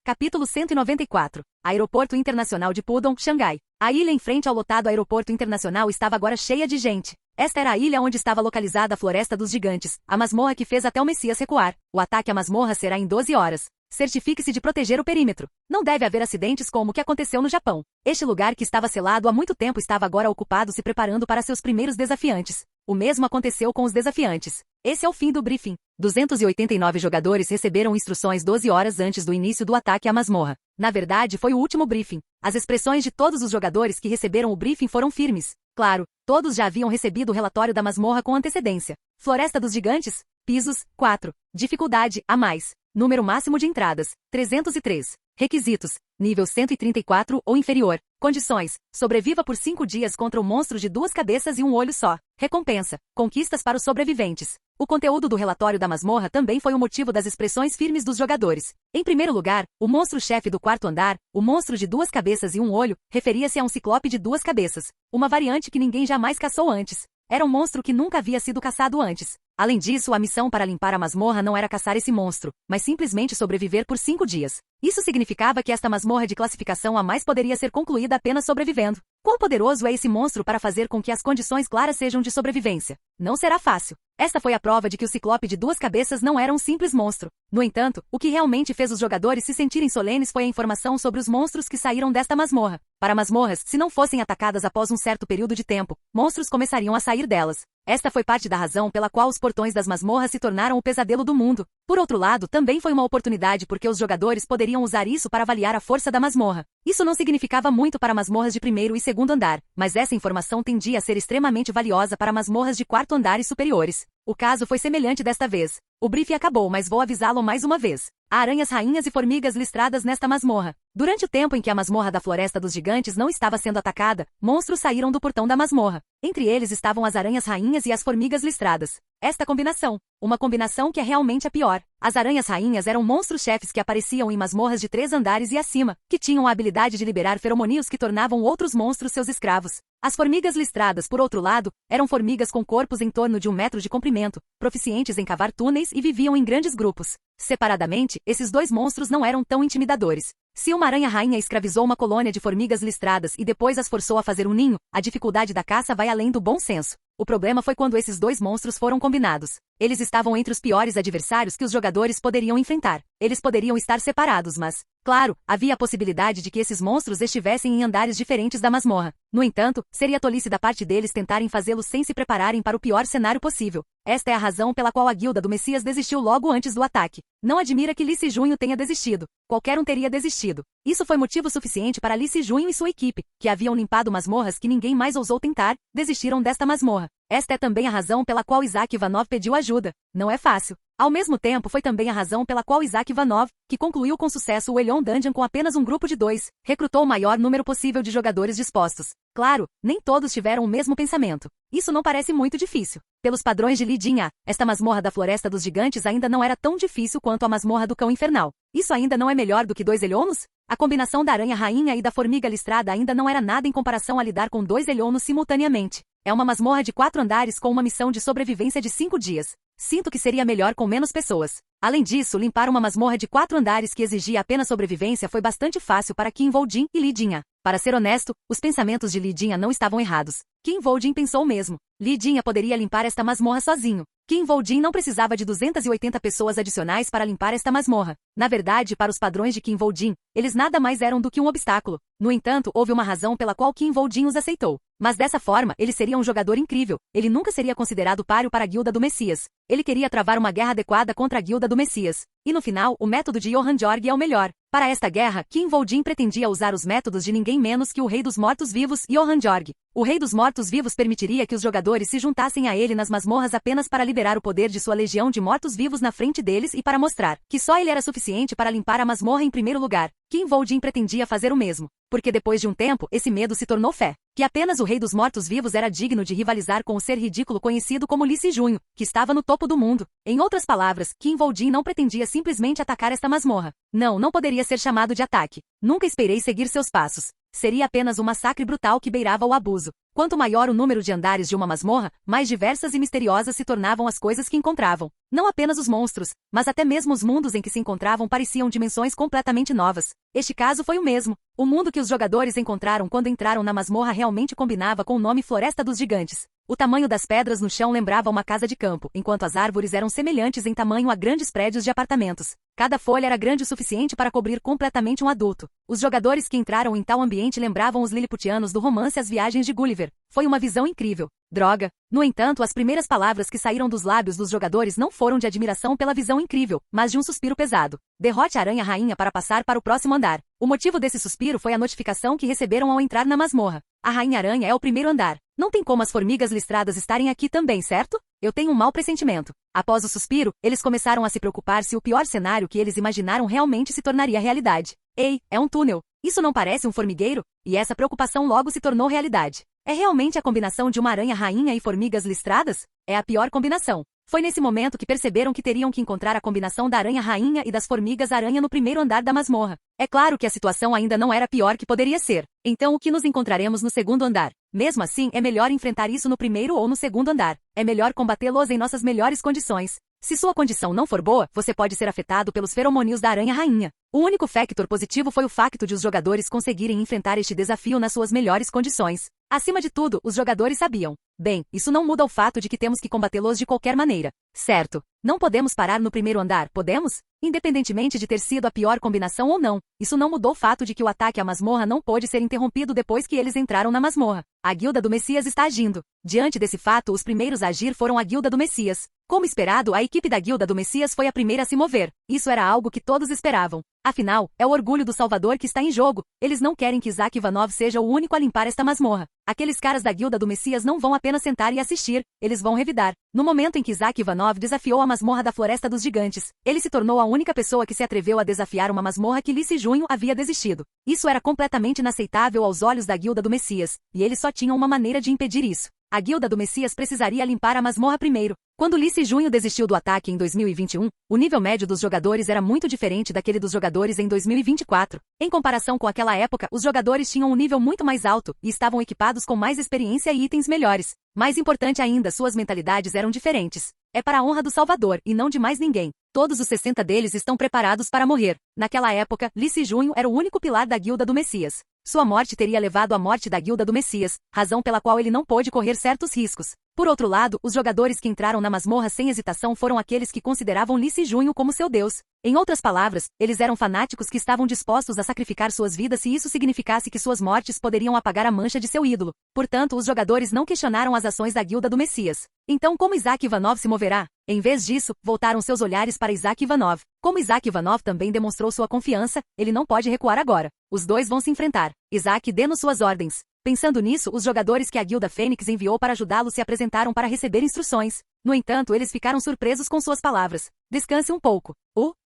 Capítulo 194. Aeroporto Internacional de Pudong, Xangai. A ilha em frente ao lotado aeroporto internacional estava agora cheia de gente. Esta era a ilha onde estava localizada a Floresta dos Gigantes, a masmorra que fez até o Messias recuar. O ataque à masmorra será em 12 horas. Certifique-se de proteger o perímetro. Não deve haver acidentes como o que aconteceu no Japão. Este lugar que estava selado há muito tempo estava agora ocupado se preparando para seus primeiros desafiantes. O mesmo aconteceu com os desafiantes. Esse é o fim do briefing. 289 jogadores receberam instruções 12 horas antes do início do ataque à masmorra. Na verdade, foi o último briefing. As expressões de todos os jogadores que receberam o briefing foram firmes. Claro, todos já haviam recebido o relatório da masmorra com antecedência. Floresta dos Gigantes, pisos, 4. Dificuldade, a mais. Número máximo de entradas, 303. Requisitos, nível 134 ou inferior. Condições, sobreviva por 5 dias contra um monstro de 2 cabeças e um olho só. Recompensa, conquistas para os sobreviventes. O conteúdo do relatório da masmorra também foi o motivo das expressões firmes dos jogadores. Em primeiro lugar, o monstro-chefe do quarto andar, o monstro de 2 cabeças e um olho, referia-se a um ciclope de 2 cabeças. Uma variante que ninguém jamais caçou antes. Era um monstro que nunca havia sido caçado antes. Além disso, a missão para limpar a masmorra não era caçar esse monstro, mas simplesmente sobreviver por 5 dias. Isso significava que esta masmorra de classificação a mais poderia ser concluída apenas sobrevivendo. Quão poderoso é esse monstro para fazer com que as condições claras sejam de sobrevivência? Não será fácil. Esta foi a prova de que o ciclope de 2 cabeças não era um simples monstro. No entanto, o que realmente fez os jogadores se sentirem solenes foi a informação sobre os monstros que saíram desta masmorra. Para masmorras, se não fossem atacadas após um certo período de tempo, monstros começariam a sair delas. Esta foi parte da razão pela qual os portões das masmorras se tornaram o pesadelo do mundo. Por outro lado, também foi uma oportunidade porque os jogadores poderiam usar isso para avaliar a força da masmorra. Isso não significava muito para masmorras de primeiro e segundo andar, mas essa informação tendia a ser extremamente valiosa para masmorras de quarto andar e superiores. O caso foi semelhante desta vez. O briefing acabou, mas vou avisá-lo mais uma vez. Há aranhas rainhas e formigas listradas nesta masmorra. Durante o tempo em que a masmorra da Floresta dos Gigantes não estava sendo atacada, monstros saíram do portão da masmorra. Entre eles estavam as aranhas rainhas e as formigas listradas. Esta combinação, uma combinação que é realmente a pior. As aranhas rainhas eram monstros-chefes que apareciam em masmorras de 3 andares e acima, que tinham a habilidade de liberar feromônios que tornavam outros monstros seus escravos. As formigas listradas, por outro lado, eram formigas com corpos em torno de 1 metro de comprimento, proficientes em cavar túneis e viviam em grandes grupos. Separadamente, esses 2 monstros não eram tão intimidadores. Se uma aranha-rainha escravizou uma colônia de formigas listradas e depois as forçou a fazer um ninho, a dificuldade da caça vai além do bom senso. O problema foi quando esses 2 monstros foram combinados. Eles estavam entre os piores adversários que os jogadores poderiam enfrentar. Eles poderiam estar separados, mas, claro, havia a possibilidade de que esses monstros estivessem em andares diferentes da masmorra. No entanto, seria tolice da parte deles tentarem fazê-lo sem se prepararem para o pior cenário possível. Esta é a razão pela qual a Guilda do Messias desistiu logo antes do ataque. Não admira que Lee Si-junho tenha desistido. Qualquer um teria desistido. Isso foi motivo suficiente para Lee Si-junho e sua equipe, que haviam limpado masmorras que ninguém mais ousou tentar, desistiram desta masmorra. Esta é também a razão pela qual Isaac Ivanov pediu ajuda. Não é fácil. Ao mesmo tempo, foi também a razão pela qual Isaac Ivanov, que concluiu com sucesso o Elyon Dungeon com apenas um grupo de 2, recrutou o maior número possível de jogadores dispostos. Claro, nem todos tiveram o mesmo pensamento. Isso não parece muito difícil. Pelos padrões de Li Jin, esta masmorra da Floresta dos Gigantes ainda não era tão difícil quanto a masmorra do Cão Infernal. Isso ainda não é melhor do que 2 Elyonos? A combinação da Aranha Rainha e da Formiga Listrada ainda não era nada em comparação a lidar com 2 Elyonos simultaneamente. É uma masmorra de 4 andares com uma missão de sobrevivência de 5 dias. Sinto que seria melhor com menos pessoas. Além disso, limpar uma masmorra de 4 andares que exigia apenas sobrevivência foi bastante fácil para Qin Voljin e Li Jin. Para ser honesto, os pensamentos de Li Jin não estavam errados. Qin Voljin pensou mesmo. Li Jin poderia limpar esta masmorra sozinho. Qin Voljin não precisava de 280 pessoas adicionais para limpar esta masmorra. Na verdade, para os padrões de Qin Voljin, eles nada mais eram do que um obstáculo. No entanto, houve uma razão pela qual Qin Voljin os aceitou. Mas dessa forma, ele seria um jogador incrível. Ele nunca seria considerado páreo para a Guilda do Messias. Ele queria travar uma guerra adequada contra a Guilda do Messias. E no final, o método de Johann Jorg é o melhor. Para esta guerra, Qin Voljin pretendia usar os métodos de ninguém menos que o Rei dos Mortos-Vivos, Johann Jorg. O Rei dos Mortos-Vivos permitiria que os jogadores se juntassem a ele nas masmorras apenas para liberar o poder de sua legião de mortos-vivos na frente deles e para mostrar que só ele era suficiente para limpar a masmorra em primeiro lugar. Qin Voljin pretendia fazer o mesmo, porque depois de um tempo, esse medo se tornou fé, que apenas o Rei dos Mortos-Vivos era digno de rivalizar com o ser ridículo conhecido como Li Sijunho, que estava no topo do mundo. Em outras palavras, Qin Voljin não pretendia simplesmente atacar esta masmorra. Não poderia ser chamado de ataque. Nunca esperei seguir seus passos. Seria apenas um massacre brutal que beirava o abuso. Quanto maior o número de andares de uma masmorra, mais diversas e misteriosas se tornavam as coisas que encontravam. Não apenas os monstros, mas até mesmo os mundos em que se encontravam pareciam dimensões completamente novas. Este caso foi o mesmo. O mundo que os jogadores encontraram quando entraram na masmorra realmente combinava com o nome Floresta dos Gigantes. O tamanho das pedras no chão lembrava uma casa de campo, enquanto as árvores eram semelhantes em tamanho a grandes prédios de apartamentos. Cada folha era grande o suficiente para cobrir completamente um adulto. Os jogadores que entraram em tal ambiente lembravam os Lilliputianos do romance As Viagens de Gulliver. Foi uma visão incrível. Droga! No entanto, as primeiras palavras que saíram dos lábios dos jogadores não foram de admiração pela visão incrível, mas de um suspiro pesado. Derrote a Aranha Rainha para passar para o próximo andar. O motivo desse suspiro foi a notificação que receberam ao entrar na masmorra. A Rainha Aranha é o primeiro andar. Não tem como as formigas listradas estarem aqui também, certo? Eu tenho um mau pressentimento. Após o suspiro, eles começaram a se preocupar se o pior cenário que eles imaginaram realmente se tornaria realidade. Ei, é um túnel. Isso não parece um formigueiro? E essa preocupação logo se tornou realidade. É realmente a combinação de uma aranha rainha e formigas listradas? É a pior combinação. Foi nesse momento que perceberam que teriam que encontrar a combinação da aranha rainha e das formigas aranha no primeiro andar da masmorra. É claro que a situação ainda não era a pior que poderia ser. Então o que nos encontraremos no segundo andar? Mesmo assim, é melhor enfrentar isso no primeiro ou no segundo andar. É melhor combatê-los em nossas melhores condições. Se sua condição não for boa, você pode ser afetado pelos feromônios da aranha rainha. O único factor positivo foi o facto de os jogadores conseguirem enfrentar este desafio nas suas melhores condições. Acima de tudo, os jogadores sabiam. Bem, isso não muda o fato de que temos que combatê-los de qualquer maneira. Certo. Não podemos parar no primeiro andar, podemos? Independentemente de ter sido a pior combinação ou não, isso não mudou o fato de que o ataque à masmorra não pôde ser interrompido depois que eles entraram na masmorra. A Guilda do Messias está agindo. Diante desse fato, os primeiros a agir foram a Guilda do Messias. Como esperado, a equipe da Guilda do Messias foi a primeira a se mover. Isso era algo que todos esperavam. Afinal, é o orgulho do Salvador que está em jogo. Eles não querem que Isaac Ivanov seja o único a limpar esta masmorra. Aqueles caras da Guilda do Messias não vão apenas sentar e assistir, eles vão revidar. No momento em que Isaac Ivanov desafiou a masmorra da Floresta dos Gigantes, ele se tornou a única pessoa que se atreveu a desafiar uma masmorra que Li Sijunho havia desistido. Isso era completamente inaceitável aos olhos da Guilda do Messias, e eles só tinham uma maneira de impedir isso. A Guilda do Messias precisaria limpar a masmorra primeiro. Quando Li Sijunho desistiu do ataque em 2021, o nível médio dos jogadores era muito diferente daquele dos jogadores em 2024. Em comparação com aquela época, os jogadores tinham um nível muito mais alto e estavam equipados com mais experiência e itens melhores. Mais importante ainda, suas mentalidades eram diferentes. É para a honra do Salvador e não de mais ninguém. Todos os 60 deles estão preparados para morrer. Naquela época, Li Sijunho era o único pilar da Guilda do Messias. Sua morte teria levado à morte da Guilda do Messias, razão pela qual ele não pôde correr certos riscos. Por outro lado, os jogadores que entraram na masmorra sem hesitação foram aqueles que consideravam Li Sijunho como seu deus. Em outras palavras, eles eram fanáticos que estavam dispostos a sacrificar suas vidas se isso significasse que suas mortes poderiam apagar a mancha de seu ídolo. Portanto, os jogadores não questionaram as ações da Guilda do Messias. Então, como Isaac Ivanov se moverá? Em vez disso, voltaram seus olhares para Isaac Ivanov. Como Isaac Ivanov também demonstrou sua confiança, ele não pode recuar agora. Os dois vão se enfrentar. Isaac, dê-nos suas ordens. Pensando nisso, os jogadores que a Guilda Fênix enviou para ajudá-lo se apresentaram para receber instruções. No entanto, eles ficaram surpresos com suas palavras. Descanse um pouco.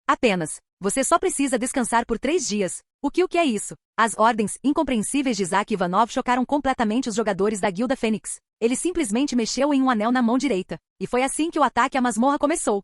Apenas. Você só precisa descansar por 3 dias. O que é isso? As ordens incompreensíveis de Isaac Ivanov chocaram completamente os jogadores da Guilda Fênix. Ele simplesmente mexeu em um anel na mão direita. E foi assim que o ataque à masmorra começou.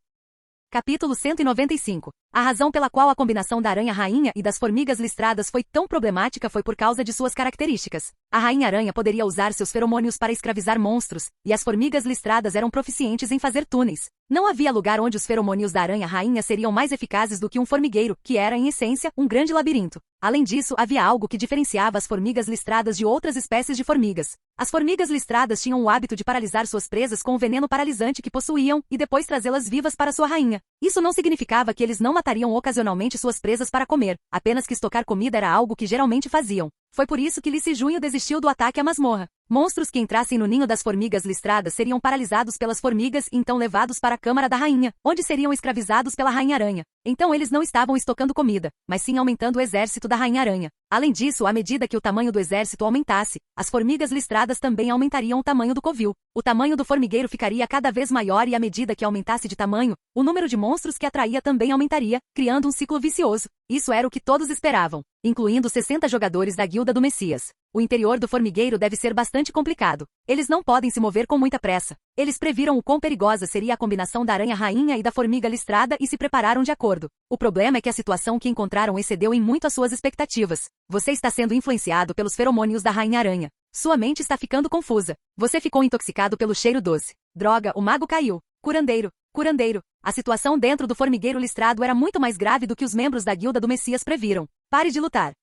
Capítulo 195. A razão pela qual a combinação da aranha-rainha e das formigas listradas foi tão problemática foi por causa de suas características. A rainha-aranha poderia usar seus feromônios para escravizar monstros, e as formigas listradas eram proficientes em fazer túneis. Não havia lugar onde os feromônios da aranha-rainha seriam mais eficazes do que um formigueiro, que era, em essência, um grande labirinto. Além disso, havia algo que diferenciava as formigas listradas de outras espécies de formigas. As formigas listradas tinham o hábito de paralisar suas presas com o veneno paralisante que possuíam e depois trazê-las vivas para sua rainha. Isso não significava que eles não matariam ocasionalmente suas presas para comer, apenas que estocar comida era algo que geralmente faziam. Foi por isso que Lissi Junho desistiu do ataque à masmorra. Monstros que entrassem no ninho das formigas listradas seriam paralisados pelas formigas e então levados para a Câmara da Rainha, onde seriam escravizados pela Rainha-Aranha. Então eles não estavam estocando comida, mas sim aumentando o exército da Rainha-Aranha. Além disso, à medida que o tamanho do exército aumentasse, as formigas listradas também aumentariam o tamanho do covil. O tamanho do formigueiro ficaria cada vez maior e à medida que aumentasse de tamanho, o número de monstros que atraía também aumentaria, criando um ciclo vicioso. Isso era o que todos esperavam, incluindo 60 jogadores da Guilda do Messias. O interior do formigueiro deve ser bastante complicado. Eles não podem se mover com muita pressa. Eles previram o quão perigosa seria a combinação da aranha-rainha e da formiga listrada e se prepararam de acordo. O problema é que a situação que encontraram excedeu em muito as suas expectativas. Você está sendo influenciado pelos feromônios da rainha-aranha. Sua mente está ficando confusa. Você ficou intoxicado pelo cheiro doce. Droga, o mago caiu. Curandeiro. A situação dentro do formigueiro listrado era muito mais grave do que os membros da Guilda do Messias previram. Pare de lutar.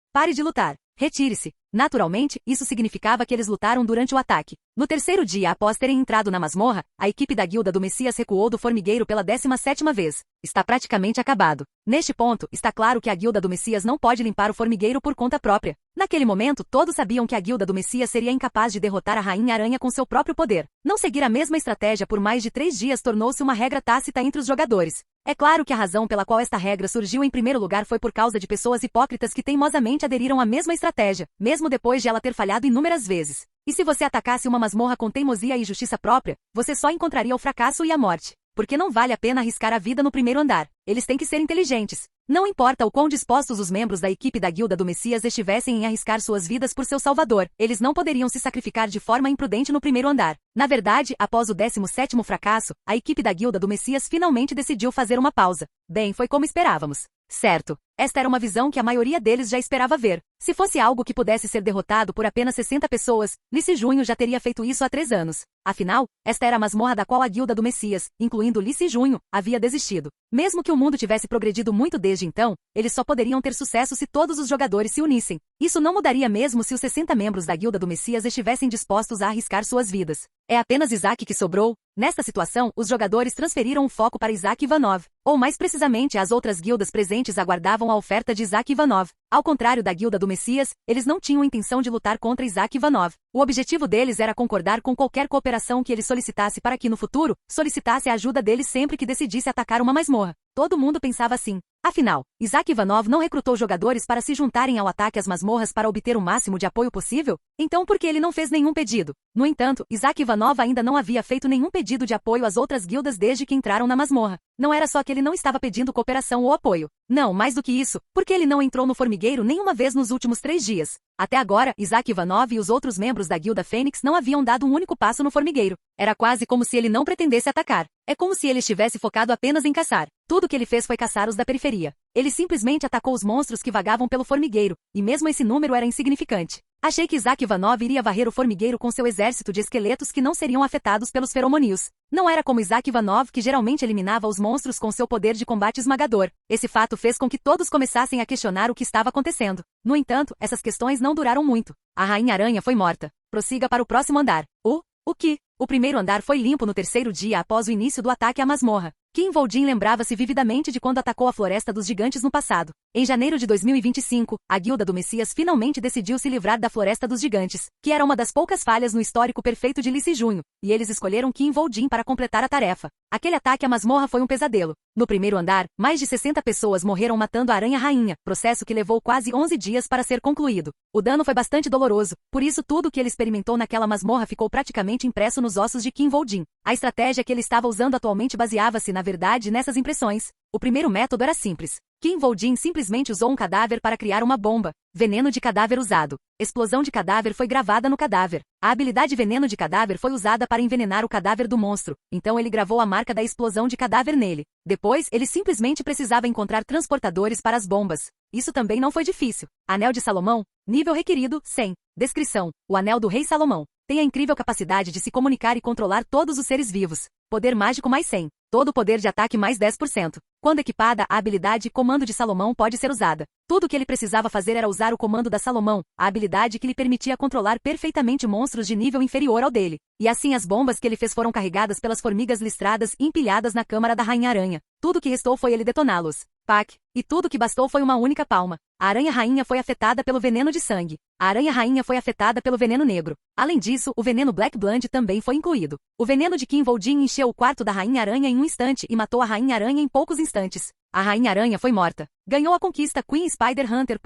Retire-se. Naturalmente, isso significava que eles lutaram durante o ataque. No terceiro dia após terem entrado na masmorra, a equipe da Guilda do Messias recuou do formigueiro pela 17ª vez. Está praticamente acabado. Neste ponto, está claro que a Guilda do Messias não pode limpar o formigueiro por conta própria. Naquele momento, todos sabiam que a Guilda do Messias seria incapaz de derrotar a Rainha-Aranha com seu próprio poder. Não seguir a mesma estratégia por mais de 3 dias tornou-se uma regra tácita entre os jogadores. É claro que a razão pela qual esta regra surgiu em primeiro lugar foi por causa de pessoas hipócritas que teimosamente aderiram à mesma estratégia, mesmo depois de ela ter falhado inúmeras vezes. E se você atacasse uma masmorra com teimosia e justiça própria, você só encontraria o fracasso e a morte. Porque não vale a pena arriscar a vida no primeiro andar. Eles têm que ser inteligentes. Não importa o quão dispostos os membros da equipe da Guilda do Messias estivessem em arriscar suas vidas por seu salvador, eles não poderiam se sacrificar de forma imprudente no primeiro andar. Na verdade, após o 17º fracasso, a equipe da Guilda do Messias finalmente decidiu fazer uma pausa. Bem, foi como esperávamos. Certo. Esta era uma visão que a maioria deles já esperava ver. Se fosse algo que pudesse ser derrotado por apenas 60 pessoas, Lissi Junho já teria feito isso há 3 anos. Afinal, esta era a masmorra da qual a Guilda do Messias, incluindo Lissi Junho, havia desistido. Mesmo que o mundo tivesse progredido muito desde então, eles só poderiam ter sucesso se todos os jogadores se unissem. Isso não mudaria mesmo se os 60 membros da Guilda do Messias estivessem dispostos a arriscar suas vidas. É apenas Isaac que sobrou. Nesta situação, os jogadores transferiram o foco para Isaac Ivanov. Ou mais precisamente, as outras guildas presentes aguardavam a oferta de Isaac Ivanov. Ao contrário da Guilda do Messias, eles não tinham intenção de lutar contra Isaac Ivanov. O objetivo deles era concordar com qualquer cooperação que ele solicitasse para que no futuro, solicitasse a ajuda deles sempre que decidisse atacar uma masmorra. Todo mundo pensava assim. Afinal, Isaac Ivanov não recrutou jogadores para se juntarem ao ataque às masmorras para obter o máximo de apoio possível? Então por que ele não fez nenhum pedido? No entanto, Isaac Ivanov ainda não havia feito nenhum pedido de apoio às outras guildas desde que entraram na masmorra. Não era só que ele não estava pedindo cooperação ou apoio. Não, mais do que isso, porque ele não entrou no formigueiro nenhuma vez nos últimos 3 dias. Até agora, Isaac Ivanov e os outros membros da Guilda Fênix não haviam dado um único passo no formigueiro. Era quase como se ele não pretendesse atacar. É como se ele estivesse focado apenas em caçar. Tudo que ele fez foi caçar os da periferia. Ele simplesmente atacou os monstros que vagavam pelo formigueiro, e mesmo esse número era insignificante. Achei que Isaac Ivanov iria varrer o formigueiro com seu exército de esqueletos que não seriam afetados pelos feromônios. Não era como Isaac Ivanov que geralmente eliminava os monstros com seu poder de combate esmagador. Esse fato fez com que todos começassem a questionar o que estava acontecendo. No entanto, essas questões não duraram muito. A Rainha-Aranha foi morta. Prossiga para o próximo andar. O que? O primeiro andar foi limpo no terceiro dia após o início do ataque à masmorra. Kim Vol-jin lembrava-se vividamente de quando atacou a Floresta dos Gigantes no passado. Em janeiro de 2025, a Guilda do Messias finalmente decidiu se livrar da Floresta dos Gigantes, que era uma das poucas falhas no histórico perfeito de Lee Se-junho, e eles escolheram Kim Vol-jin para completar a tarefa. Aquele ataque à masmorra foi um pesadelo. No primeiro andar, mais de 60 pessoas morreram matando a Aranha-Rainha, processo que levou quase 11 dias para ser concluído. O dano foi bastante doloroso, por isso tudo que ele experimentou naquela masmorra ficou praticamente impresso nos ossos de Kim Vol-jin. A estratégia que ele estava usando atualmente baseava-se, na verdade, nessas impressões. O primeiro método era simples. Kim Vol-jin simplesmente usou um cadáver para criar uma bomba. Veneno de cadáver usado. Explosão de cadáver foi gravada no cadáver. A habilidade veneno de cadáver foi usada para envenenar o cadáver do monstro, então ele gravou a marca da explosão de cadáver nele. Depois, ele simplesmente precisava encontrar transportadores para as bombas. Isso também não foi difícil. Anel de Salomão, nível requerido, 100. Descrição. O Anel do Rei Salomão. Tem a incrível capacidade de se comunicar e controlar todos os seres vivos. Poder mágico mais 100. Todo poder de ataque mais 10%. Quando equipada, a habilidade Comando de Salomão pode ser usada. Tudo o que ele precisava fazer era usar o Comando da Salomão, a habilidade que lhe permitia controlar perfeitamente monstros de nível inferior ao dele. E assim as bombas que ele fez foram carregadas pelas formigas listradas e empilhadas na câmara da Rainha-Aranha. Tudo o que restou foi ele detoná-los. Pac. E tudo que bastou foi uma única palma. A Aranha-Rainha foi afetada pelo veneno de sangue. A Aranha-Rainha foi afetada pelo veneno negro. Além disso, o veneno Black Blood também foi incluído. O veneno de Kim Vol-jin encheu o quarto da Rainha-Aranha em um instante e matou a Rainha-Aranha em poucos instantes. A Rainha-Aranha foi morta. Ganhou a conquista Queen Spider-Hunter.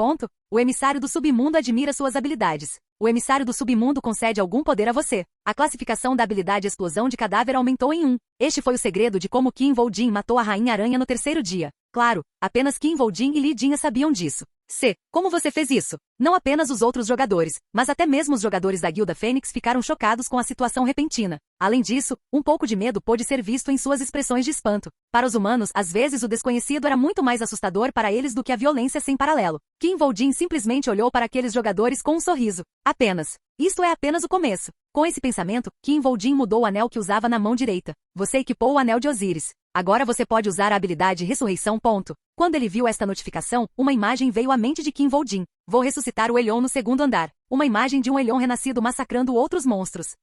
O emissário do submundo admira suas habilidades. O emissário do submundo concede algum poder a você. A classificação da habilidade Explosão de Cadáver aumentou em 1. Este foi o segredo de como Kim Vol-jin matou a Rainha-Aranha no terceiro dia. Claro, apenas Kim Vol-jin e Lee Jin sabiam disso. C. Como você fez isso? Não apenas os outros jogadores, mas até mesmo os jogadores da Guilda Fênix ficaram chocados com a situação repentina. Além disso, um pouco de medo pôde ser visto em suas expressões de espanto. Para os humanos, às vezes o desconhecido era muito mais assustador para eles do que a violência sem paralelo. Kim Vol-jin simplesmente olhou para aqueles jogadores com um sorriso. Apenas. Isto é apenas o começo. Com esse pensamento, Kim Vol-jin mudou o anel que usava na mão direita. Você equipou o anel de Osíris. Agora você pode usar a habilidade Ressurreição. Quando ele viu esta notificação, uma imagem veio à mente de Kim Vol-jin. Vou ressuscitar o Elyon no segundo andar. Uma imagem de um Elyon renascido massacrando outros monstros.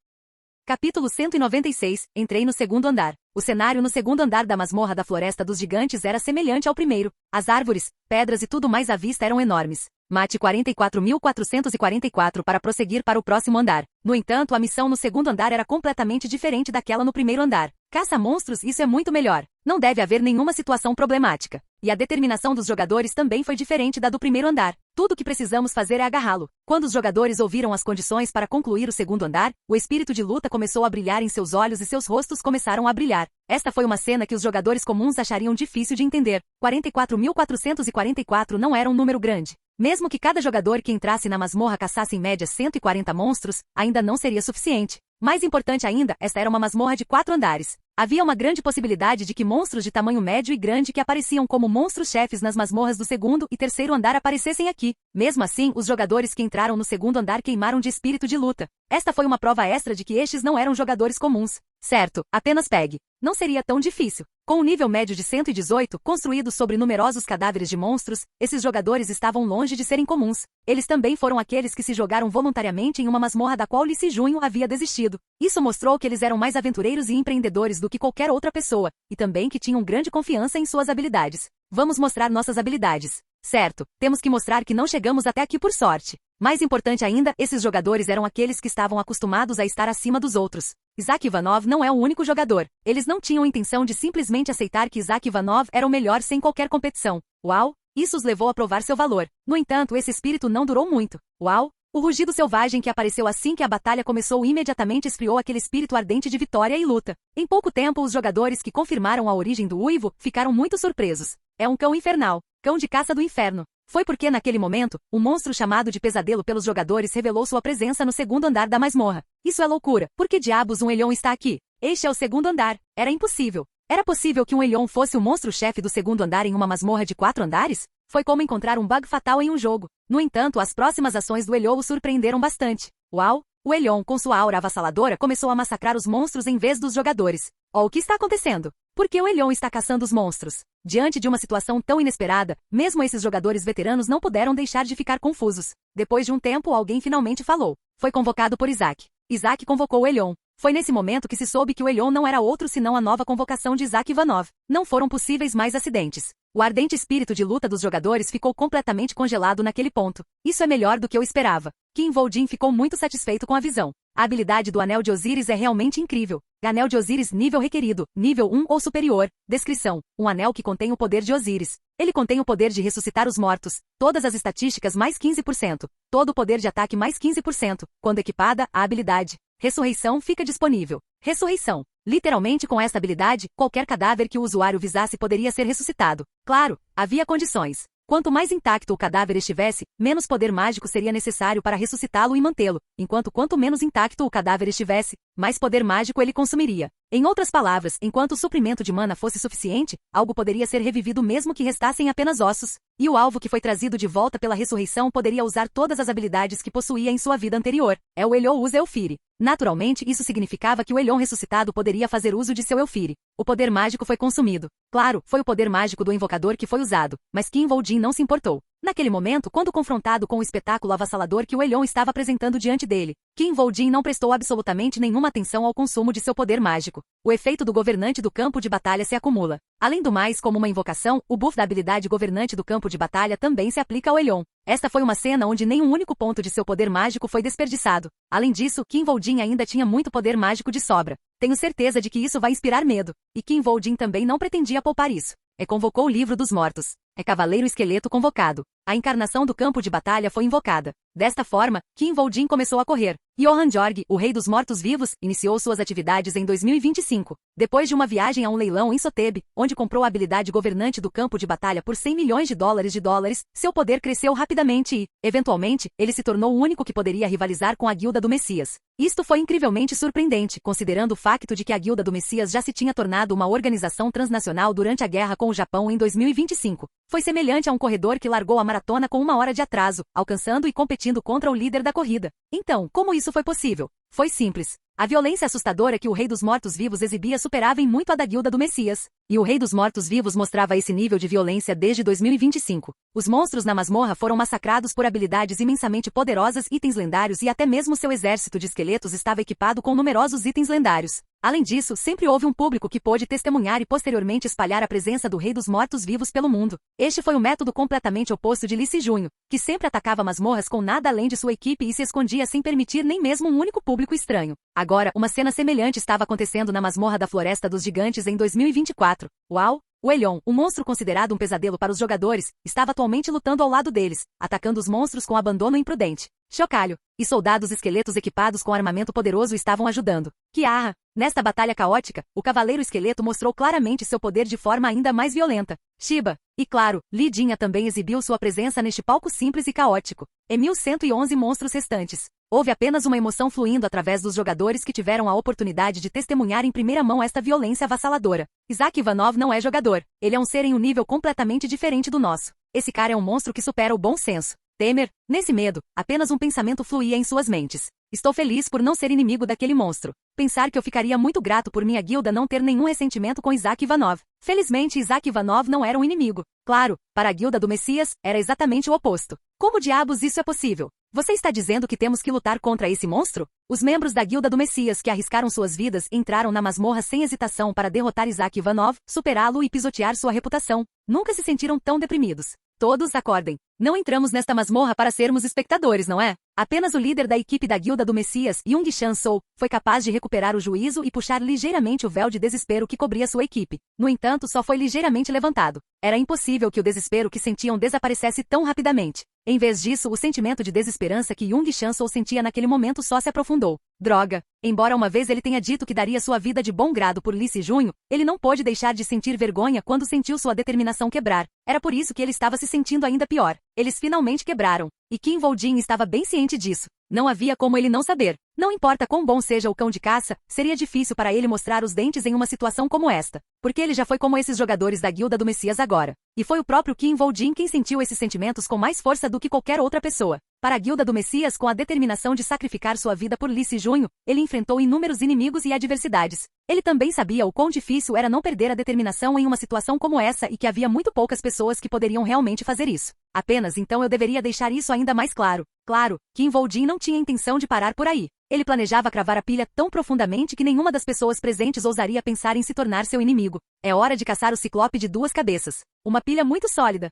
Capítulo 196. Entrei no segundo andar. O cenário no segundo andar da masmorra da Floresta dos Gigantes era semelhante ao primeiro. As árvores, pedras e tudo mais à vista eram enormes. Mate 44.444 para prosseguir para o próximo andar. No entanto, a missão no segundo andar era completamente diferente daquela no primeiro andar. Caça monstros, isso é muito melhor. Não deve haver nenhuma situação problemática. E a determinação dos jogadores também foi diferente da do primeiro andar. Tudo o que precisamos fazer é agarrá-lo. Quando os jogadores ouviram as condições para concluir o segundo andar, o espírito de luta começou a brilhar em seus olhos e seus rostos começaram a brilhar. Esta foi uma cena que os jogadores comuns achariam difícil de entender. 44.444 não era um número grande. Mesmo que cada jogador que entrasse na masmorra caçasse em média 140 monstros, ainda não seria suficiente. Mais importante ainda, esta era uma masmorra de 4 andares. Havia uma grande possibilidade de que monstros de tamanho médio e grande que apareciam como monstros-chefes nas masmorras do segundo e terceiro andar aparecessem aqui. Mesmo assim, os jogadores que entraram no segundo andar queimaram de espírito de luta. Esta foi uma prova extra de que estes não eram jogadores comuns. Certo, apenas pegue. Não seria tão difícil. Com um nível médio de 118, construído sobre numerosos cadáveres de monstros, esses jogadores estavam longe de serem comuns. Eles também foram aqueles que se jogaram voluntariamente em uma masmorra da qual Lee Se-junho havia desistido. Isso mostrou que eles eram mais aventureiros e empreendedores do que qualquer outra pessoa, e também que tinham grande confiança em suas habilidades. Vamos mostrar nossas habilidades. Certo, temos que mostrar que não chegamos até aqui por sorte. Mais importante ainda, esses jogadores eram aqueles que estavam acostumados a estar acima dos outros. Isaac Ivanov não é o único jogador. Eles não tinham intenção de simplesmente aceitar que Isaac Ivanov era o melhor sem qualquer competição. Uau! Isso os levou a provar seu valor. No entanto, esse espírito não durou muito. Uau! O rugido selvagem que apareceu assim que a batalha começou imediatamente esfriou aquele espírito ardente de vitória e luta. Em pouco tempo, os jogadores que confirmaram a origem do uivo ficaram muito surpresos. É um cão infernal. Cão de caça do inferno. Foi porque naquele momento, um monstro chamado de Pesadelo pelos jogadores revelou sua presença no segundo andar da masmorra. Isso é loucura. Por que diabos um Elyon está aqui? Este é o segundo andar. Era impossível. Era possível que um Elyon fosse o monstro-chefe do segundo andar em uma masmorra de 4 andares? Foi como encontrar um bug fatal em um jogo. No entanto, as próximas ações do Elyon o surpreenderam bastante. Uau! O Elyon, com sua aura avassaladora, começou a massacrar os monstros em vez dos jogadores. O que está acontecendo? Por que o Elyon está caçando os monstros? Diante de uma situação tão inesperada, mesmo esses jogadores veteranos não puderam deixar de ficar confusos. Depois de um tempo, alguém finalmente falou. Foi convocado por Isaac. Isaac convocou o Elyon. Foi nesse momento que se soube que o Elyon não era outro senão a nova convocação de Isaac Ivanov. Não foram possíveis mais acidentes. O ardente espírito de luta dos jogadores ficou completamente congelado naquele ponto. Isso é melhor do que eu esperava. Kim Woo-jin ficou muito satisfeito com a visão. A habilidade do Anel de Osíris é realmente incrível. Anel de Osíris nível requerido, nível 1 ou superior. Descrição: um anel que contém o poder de Osíris. Ele contém o poder de ressuscitar os mortos. Todas as estatísticas mais 15%. Todo o poder de ataque mais 15%. Quando equipada, a habilidade Ressurreição fica disponível. Ressurreição. Literalmente com esta habilidade, qualquer cadáver que o usuário visasse poderia ser ressuscitado. Claro, havia condições. Quanto mais intacto o cadáver estivesse, menos poder mágico seria necessário para ressuscitá-lo e mantê-lo, enquanto quanto menos intacto o cadáver estivesse, mais poder mágico ele consumiria. Em outras palavras, enquanto o suprimento de mana fosse suficiente, algo poderia ser revivido mesmo que restassem apenas ossos, e o alvo que foi trazido de volta pela ressurreição poderia usar todas as habilidades que possuía em sua vida anterior. É o Elyon usa Elfire. Naturalmente, isso significava que o Elyon ressuscitado poderia fazer uso de seu Elfire. O poder mágico foi consumido. Claro, foi o poder mágico do invocador que foi usado, mas Kim Woo-jin não se importou. Naquele momento, quando confrontado com o espetáculo avassalador que o Elyon estava apresentando diante dele, Kim Woo-jin não prestou absolutamente nenhuma atenção ao consumo de seu poder mágico. O efeito do governante do campo de batalha se acumula. Além do mais, como uma invocação, o buff da habilidade governante do campo de batalha também se aplica ao Elyon. Esta foi uma cena onde nenhum único ponto de seu poder mágico foi desperdiçado. Além disso, Kim Woo-jin ainda tinha muito poder mágico de sobra. Tenho certeza de que isso vai inspirar medo. E Kim Woo-jin também não pretendia poupar isso. Convocou o livro dos mortos. Cavaleiro Esqueleto convocado. A encarnação do campo de batalha foi invocada. Desta forma, Kim Woo-jin começou a correr. Johann Jorg, o rei dos mortos-vivos, iniciou suas atividades em 2025. Depois de uma viagem a um leilão em Sotebe, onde comprou a habilidade governante do campo de batalha por 100 milhões de dólares, seu poder cresceu rapidamente e, eventualmente, ele se tornou o único que poderia rivalizar com a Guilda do Messias. Isto foi incrivelmente surpreendente, considerando o facto de que a Guilda do Messias já se tinha tornado uma organização transnacional durante a guerra com o Japão em 2025. Foi semelhante a um corredor que largou a maratona com 1 hora de atraso, alcançando e competindo contra o líder da corrida. Então, como isso foi possível? Foi simples. A violência assustadora que o Rei dos Mortos-Vivos exibia superava em muito a da Guilda do Messias. E o Rei dos Mortos-Vivos mostrava esse nível de violência desde 2025. Os monstros na masmorra foram massacrados por habilidades imensamente poderosas, itens lendários e até mesmo seu exército de esqueletos estava equipado com numerosos itens lendários. Além disso, sempre houve um público que pôde testemunhar e posteriormente espalhar a presença do Rei dos Mortos-Vivos pelo mundo. Este foi um método completamente oposto de Lee Si-junho, que sempre atacava masmorras com nada além de sua equipe e se escondia sem permitir nem mesmo um único público estranho. Agora, uma cena semelhante estava acontecendo na masmorra da Floresta dos Gigantes em 2024. Uau! O Elyon, um monstro considerado um pesadelo para os jogadores, estava atualmente lutando ao lado deles, atacando os monstros com abandono imprudente. Chocalho. E soldados esqueletos equipados com armamento poderoso estavam ajudando. Kiara. Nesta batalha caótica, o Cavaleiro Esqueleto mostrou claramente seu poder de forma ainda mais violenta. Shiba. E claro, Li Jinha também exibiu sua presença neste palco simples e caótico. E 1111 monstros restantes. Houve apenas uma emoção fluindo através dos jogadores que tiveram a oportunidade de testemunhar em primeira mão esta violência avassaladora. Isaac Ivanov não é jogador. Ele é um ser em um nível completamente diferente do nosso. Esse cara é um monstro que supera o bom senso. Temer, nesse medo, apenas um pensamento fluía em suas mentes. Estou feliz por não ser inimigo daquele monstro. Pensar que eu ficaria muito grato por minha guilda não ter nenhum ressentimento com Isaac Ivanov. Felizmente Isaac Ivanov não era um inimigo. Claro, para a guilda do Messias, era exatamente o oposto. Como diabos isso é possível? Você está dizendo que temos que lutar contra esse monstro? Os membros da guilda do Messias que arriscaram suas vidas entraram na masmorra sem hesitação para derrotar Isaac Ivanov, superá-lo e pisotear sua reputação. Nunca se sentiram tão deprimidos. Todos acordem. Não entramos nesta masmorra para sermos espectadores, não é? Apenas o líder da equipe da Guilda do Messias, Jung Chan-soo, foi capaz de recuperar o juízo e puxar ligeiramente o véu de desespero que cobria sua equipe. No entanto, só foi ligeiramente levantado. Era impossível que o desespero que sentiam desaparecesse tão rapidamente. Em vez disso, o sentimento de desesperança que Jung Chan-soo sentia naquele momento só se aprofundou. Droga! Embora uma vez ele tenha dito que daria sua vida de bom grado por Lee Si-junho, ele não pôde deixar de sentir vergonha quando sentiu sua determinação quebrar. Era por isso que ele estava se sentindo ainda pior. Eles finalmente quebraram. E Kim Woo-jin estava bem ciente disso. Não havia como ele não saber. Não importa quão bom seja o cão de caça, seria difícil para ele mostrar os dentes em uma situação como esta. Porque ele já foi como esses jogadores da Guilda do Messias agora. E foi o próprio Kim Woo-jin quem sentiu esses sentimentos com mais força do que qualquer outra pessoa. Para a Guilda do Messias, com a determinação de sacrificar sua vida por Lee Si-junho, ele enfrentou inúmeros inimigos e adversidades. Ele também sabia o quão difícil era não perder a determinação em uma situação como essa e que havia muito poucas pessoas que poderiam realmente fazer isso. Apenas então eu deveria deixar isso ainda mais claro. Claro, Kim Woo-jin não tinha intenção de parar por aí. Ele planejava cravar a pilha tão profundamente que nenhuma das pessoas presentes ousaria pensar em se tornar seu inimigo. É hora de caçar o Ciclope de duas cabeças. Uma pilha muito sólida.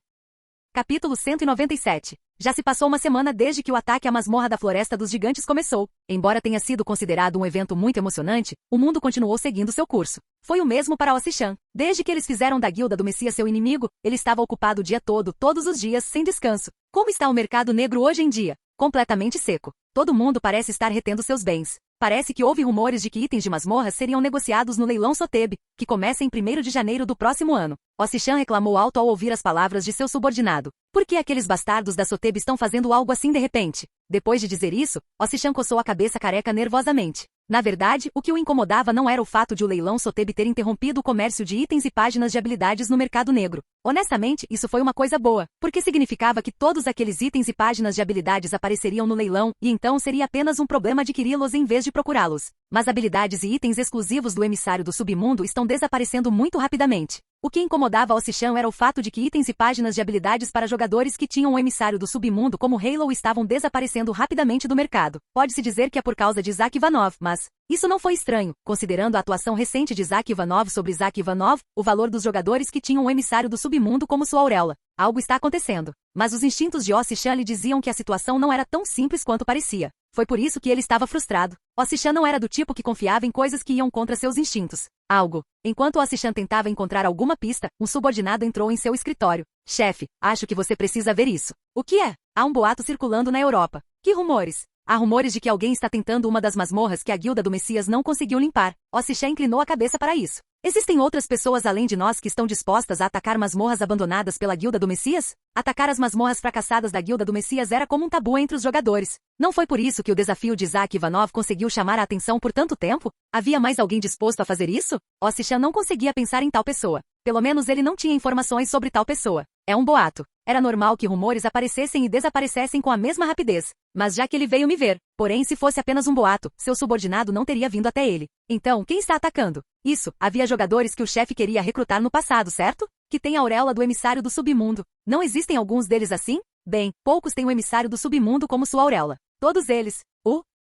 Capítulo 197. Já se passou uma semana desde que o ataque à masmorra da Floresta dos Gigantes começou. Embora tenha sido considerado um evento muito emocionante, o mundo continuou seguindo seu curso. Foi o mesmo para Osi-chan. Desde que eles fizeram da Guilda do Messias seu inimigo, ele estava ocupado o dia todo, todos os dias, sem descanso. Como está o mercado negro hoje em dia? Completamente seco. Todo mundo parece estar retendo seus bens. Parece que houve rumores de que itens de masmorras seriam negociados no leilão Sotheby, que começa em 1º de janeiro do próximo ano. Osi-chan reclamou alto ao ouvir as palavras de seu subordinado. Por que aqueles bastardos da Sotheby estão fazendo algo assim de repente? Depois de dizer isso, Osi-chan coçou a cabeça careca nervosamente. Na verdade, o que o incomodava não era o fato de o leilão Sotheby ter interrompido o comércio de itens e páginas de habilidades no mercado negro. Honestamente, isso foi uma coisa boa, porque significava que todos aqueles itens e páginas de habilidades apareceriam no leilão, e então seria apenas um problema adquiri-los em vez de procurá-los. Mas habilidades e itens exclusivos do emissário do submundo estão desaparecendo muito rapidamente. O que incomodava Osi-chan era o fato de que itens e páginas de habilidades para jogadores que tinham o emissário do submundo como Halo estavam desaparecendo rapidamente do mercado. Pode-se dizer que é por causa de Isaac Ivanov, mas isso não foi estranho, considerando a atuação recente de Isaac Ivanov sobre Isaac Ivanov, o valor dos jogadores que tinham o emissário do submundo como sua auréola. Algo está acontecendo. Mas os instintos de Osi-chan lhe diziam que a situação não era tão simples quanto parecia. Foi por isso que ele estava frustrado. Osi-chan não era do tipo que confiava em coisas que iam contra seus instintos. Enquanto Osi-chan tentava encontrar alguma pista, um subordinado entrou em seu escritório. Chefe, acho que você precisa ver isso. O que é? Há um boato circulando na Europa. Que rumores? Há rumores de que alguém está tentando uma das masmorras que a Guilda do Messias não conseguiu limpar. Osi-chan inclinou a cabeça para isso. Existem outras pessoas além de nós que estão dispostas a atacar masmorras abandonadas pela Guilda do Messias? Atacar as masmorras fracassadas da Guilda do Messias era como um tabu entre os jogadores. Não foi por isso que o desafio de Isaac Ivanov conseguiu chamar a atenção por tanto tempo? Havia mais alguém disposto a fazer isso? Osi-chan não conseguia pensar em tal pessoa. Pelo menos ele não tinha informações sobre tal pessoa. É um boato. Era normal que rumores aparecessem e desaparecessem com a mesma rapidez. Mas já que ele veio me ver, porém se fosse apenas um boato, seu subordinado não teria vindo até ele. Então, quem está atacando? Isso, havia jogadores que o chefe queria recrutar no passado, certo? Que tem a auréola do emissário do submundo. Não existem alguns deles assim? Bem, poucos têm o emissário do submundo como sua auréola. Todos eles.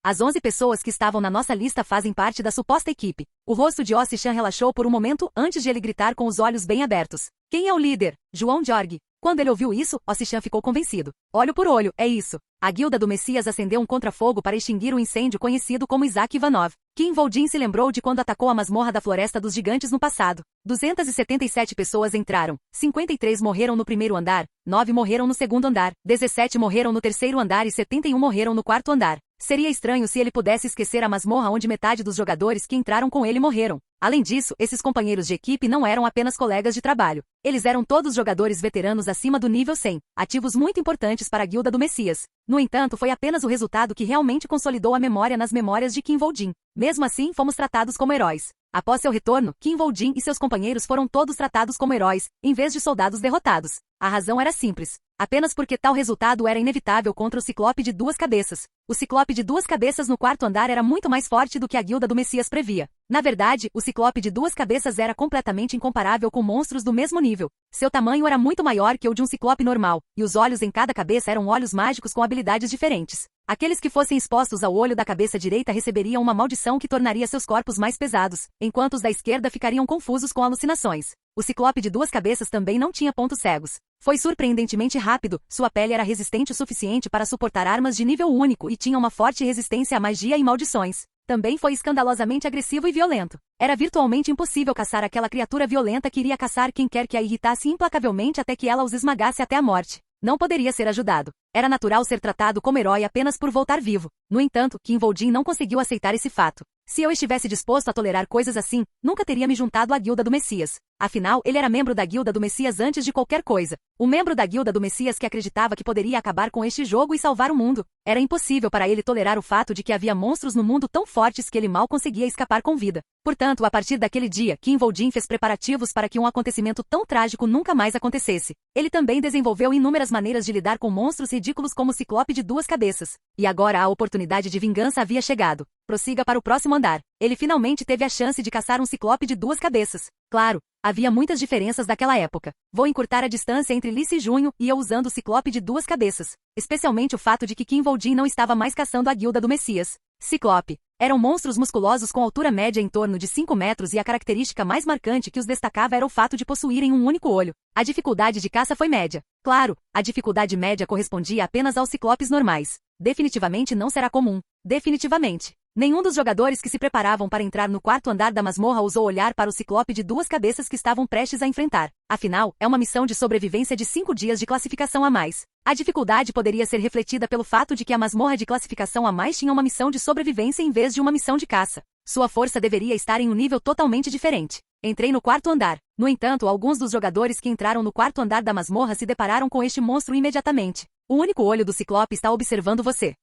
As 11 pessoas que estavam na nossa lista fazem parte da suposta equipe. O rosto de Osi-chan relaxou por um momento antes de ele gritar com os olhos bem abertos. Quem é o líder? João Jorge. Quando ele ouviu isso, Osi-chan ficou convencido. Olho por olho, é isso. A Guilda do Messias acendeu um contrafogo para extinguir o incêndio conhecido como Isaac Ivanov. Kim Woo-jin se lembrou de quando atacou a masmorra da Floresta dos Gigantes no passado. 277 pessoas entraram. 53 morreram no primeiro andar, 9 morreram no segundo andar, 17 morreram no terceiro andar e 71 morreram no quarto andar. Seria estranho se ele pudesse esquecer a masmorra onde metade dos jogadores que entraram com ele morreram. Além disso, esses companheiros de equipe não eram apenas colegas de trabalho. Eles eram todos jogadores veteranos acima do nível 100, ativos muito importantes para a Guilda do Messias. No entanto, foi apenas o resultado que realmente consolidou a memória nas memórias de Kim Woo-jin. Mesmo assim, fomos tratados como heróis. Após seu retorno, Kim Woo-jin e seus companheiros foram todos tratados como heróis, em vez de soldados derrotados. A razão era simples. Apenas porque tal resultado era inevitável contra o Ciclope de duas cabeças. O Ciclope de duas cabeças no quarto andar era muito mais forte do que a Guilda do Messias previa. Na verdade, o Ciclope de duas cabeças era completamente incomparável com monstros do mesmo nível. Seu tamanho era muito maior que o de um Ciclope normal, e os olhos em cada cabeça eram olhos mágicos com habilidades diferentes. Aqueles que fossem expostos ao olho da cabeça direita receberiam uma maldição que tornaria seus corpos mais pesados, enquanto os da esquerda ficariam confusos com alucinações. O Ciclope de duas cabeças também não tinha pontos cegos. Foi surpreendentemente rápido, sua pele era resistente o suficiente para suportar armas de nível único e tinha uma forte resistência à magia e maldições. Também foi escandalosamente agressivo e violento. Era virtualmente impossível caçar aquela criatura violenta que iria caçar quem quer que a irritasse implacavelmente até que ela os esmagasse até a morte. Não poderia ser ajudado. Era natural ser tratado como herói apenas por voltar vivo. No entanto, Kim Woo-jin não conseguiu aceitar esse fato. Se eu estivesse disposto a tolerar coisas assim, nunca teria me juntado à Guilda do Messias. Afinal, ele era membro da Guilda do Messias antes de qualquer coisa. Um membro da Guilda do Messias que acreditava que poderia acabar com este jogo e salvar o mundo. Era impossível para ele tolerar o fato de que havia monstros no mundo tão fortes que ele mal conseguia escapar com vida. Portanto, a partir daquele dia, Kinvoldin fez preparativos para que um acontecimento tão trágico nunca mais acontecesse. Ele também desenvolveu inúmeras maneiras de lidar com monstros ridículos como o Ciclope de duas cabeças. E agora a oportunidade de vingança havia chegado. Prossiga para o próximo andar. Ele finalmente teve a chance de caçar um Ciclope de duas cabeças. Claro, havia muitas diferenças daquela época. Vou encurtar a distância entre Lice Junho e eu usando o Ciclope de duas cabeças. Especialmente o fato de que Kinvoldin não estava mais caçando a Guilda do Messias. Ciclope. Eram monstros musculosos com altura média em torno de 5 metros e a característica mais marcante que os destacava era o fato de possuírem um único olho. A dificuldade de caça foi média. Claro, a dificuldade média correspondia apenas aos ciclopes normais. Definitivamente não será comum. Definitivamente. Nenhum dos jogadores que se preparavam para entrar no quarto andar da masmorra ousou olhar para o ciclope de duas cabeças que estavam prestes a enfrentar. Afinal, é uma missão de sobrevivência de 5 dias de classificação a mais. A dificuldade poderia ser refletida pelo fato de que a masmorra de classificação a mais tinha uma missão de sobrevivência em vez de uma missão de caça. Sua força deveria estar em um nível totalmente diferente. Entrei no quarto andar. No entanto, alguns dos jogadores que entraram no quarto andar da masmorra se depararam com este monstro imediatamente. O único olho do ciclope está observando você.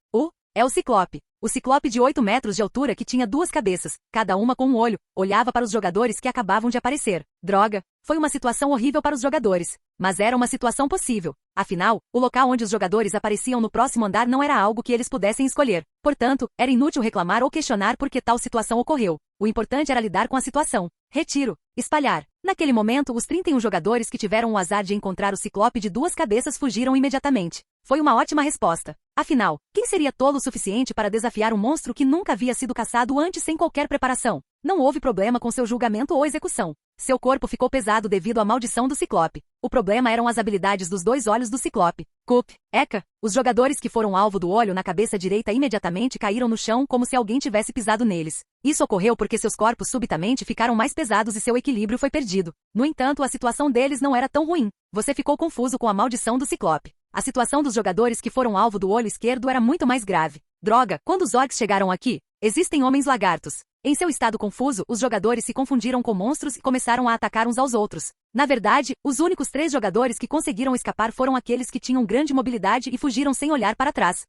É o Ciclope. O Ciclope de 8 metros de altura que tinha duas cabeças, cada uma com um olho, olhava para os jogadores que acabavam de aparecer. Droga! Foi uma situação horrível para os jogadores. Mas era uma situação possível. Afinal, o local onde os jogadores apareciam no próximo andar não era algo que eles pudessem escolher. Portanto, era inútil reclamar ou questionar por que tal situação ocorreu. O importante era lidar com a situação. Retiro. Espalhar. Naquele momento, os 31 jogadores que tiveram o azar de encontrar o Ciclope de duas cabeças fugiram imediatamente. Foi uma ótima resposta. Afinal, quem seria tolo o suficiente para desafiar um monstro que nunca havia sido caçado antes sem qualquer preparação? Não houve problema com seu julgamento ou execução. Seu corpo ficou pesado devido à maldição do Ciclope. O problema eram as habilidades dos dois olhos do Ciclope. Cup, Eka, os jogadores que foram alvo do olho na cabeça direita imediatamente caíram no chão como se alguém tivesse pisado neles. Isso ocorreu porque seus corpos subitamente ficaram mais pesados e seu equilíbrio foi perdido. No entanto, a situação deles não era tão ruim. Você ficou confuso com a maldição do Ciclope. A situação dos jogadores que foram alvo do olho esquerdo era muito mais grave. Droga, quando os orcs chegaram aqui, existem homens lagartos. Em seu estado confuso, os jogadores se confundiram com monstros e começaram a atacar uns aos outros. Na verdade, os únicos 3 jogadores que conseguiram escapar foram aqueles que tinham grande mobilidade e fugiram sem olhar para trás.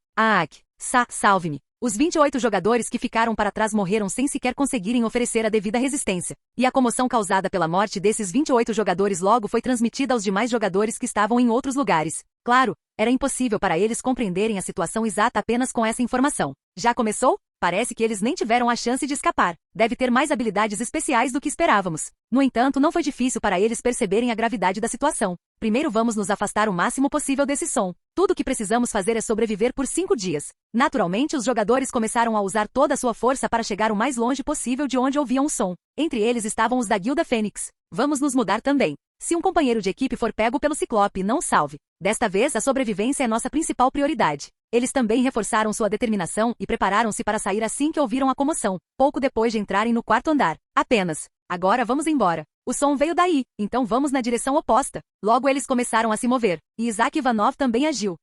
Salve-me. Os 28 jogadores que ficaram para trás morreram sem sequer conseguirem oferecer a devida resistência. E a comoção causada pela morte desses 28 jogadores logo foi transmitida aos demais jogadores que estavam em outros lugares. Claro, era impossível para eles compreenderem a situação exata apenas com essa informação. Já começou? Parece que eles nem tiveram a chance de escapar. Deve ter mais habilidades especiais do que esperávamos. No entanto, não foi difícil para eles perceberem a gravidade da situação. Primeiro vamos nos afastar o máximo possível desse som. Tudo o que precisamos fazer é sobreviver por 5 dias. Naturalmente, os jogadores começaram a usar toda a sua força para chegar o mais longe possível de onde ouviam o som. Entre eles estavam os da Guilda Fênix. Vamos nos mudar também. Se um companheiro de equipe for pego pelo Ciclope, não o salve. Desta vez, a sobrevivência é nossa principal prioridade. Eles também reforçaram sua determinação e prepararam-se para sair assim que ouviram a comoção, pouco depois de entrarem no quarto andar. Apenas. Agora vamos embora. O som veio daí, então vamos na direção oposta. Logo eles começaram a se mover, e Isaac Ivanov também agiu.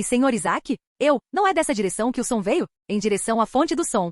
Senhor Isaac? Não é dessa direção que o som veio? Em direção à fonte do som.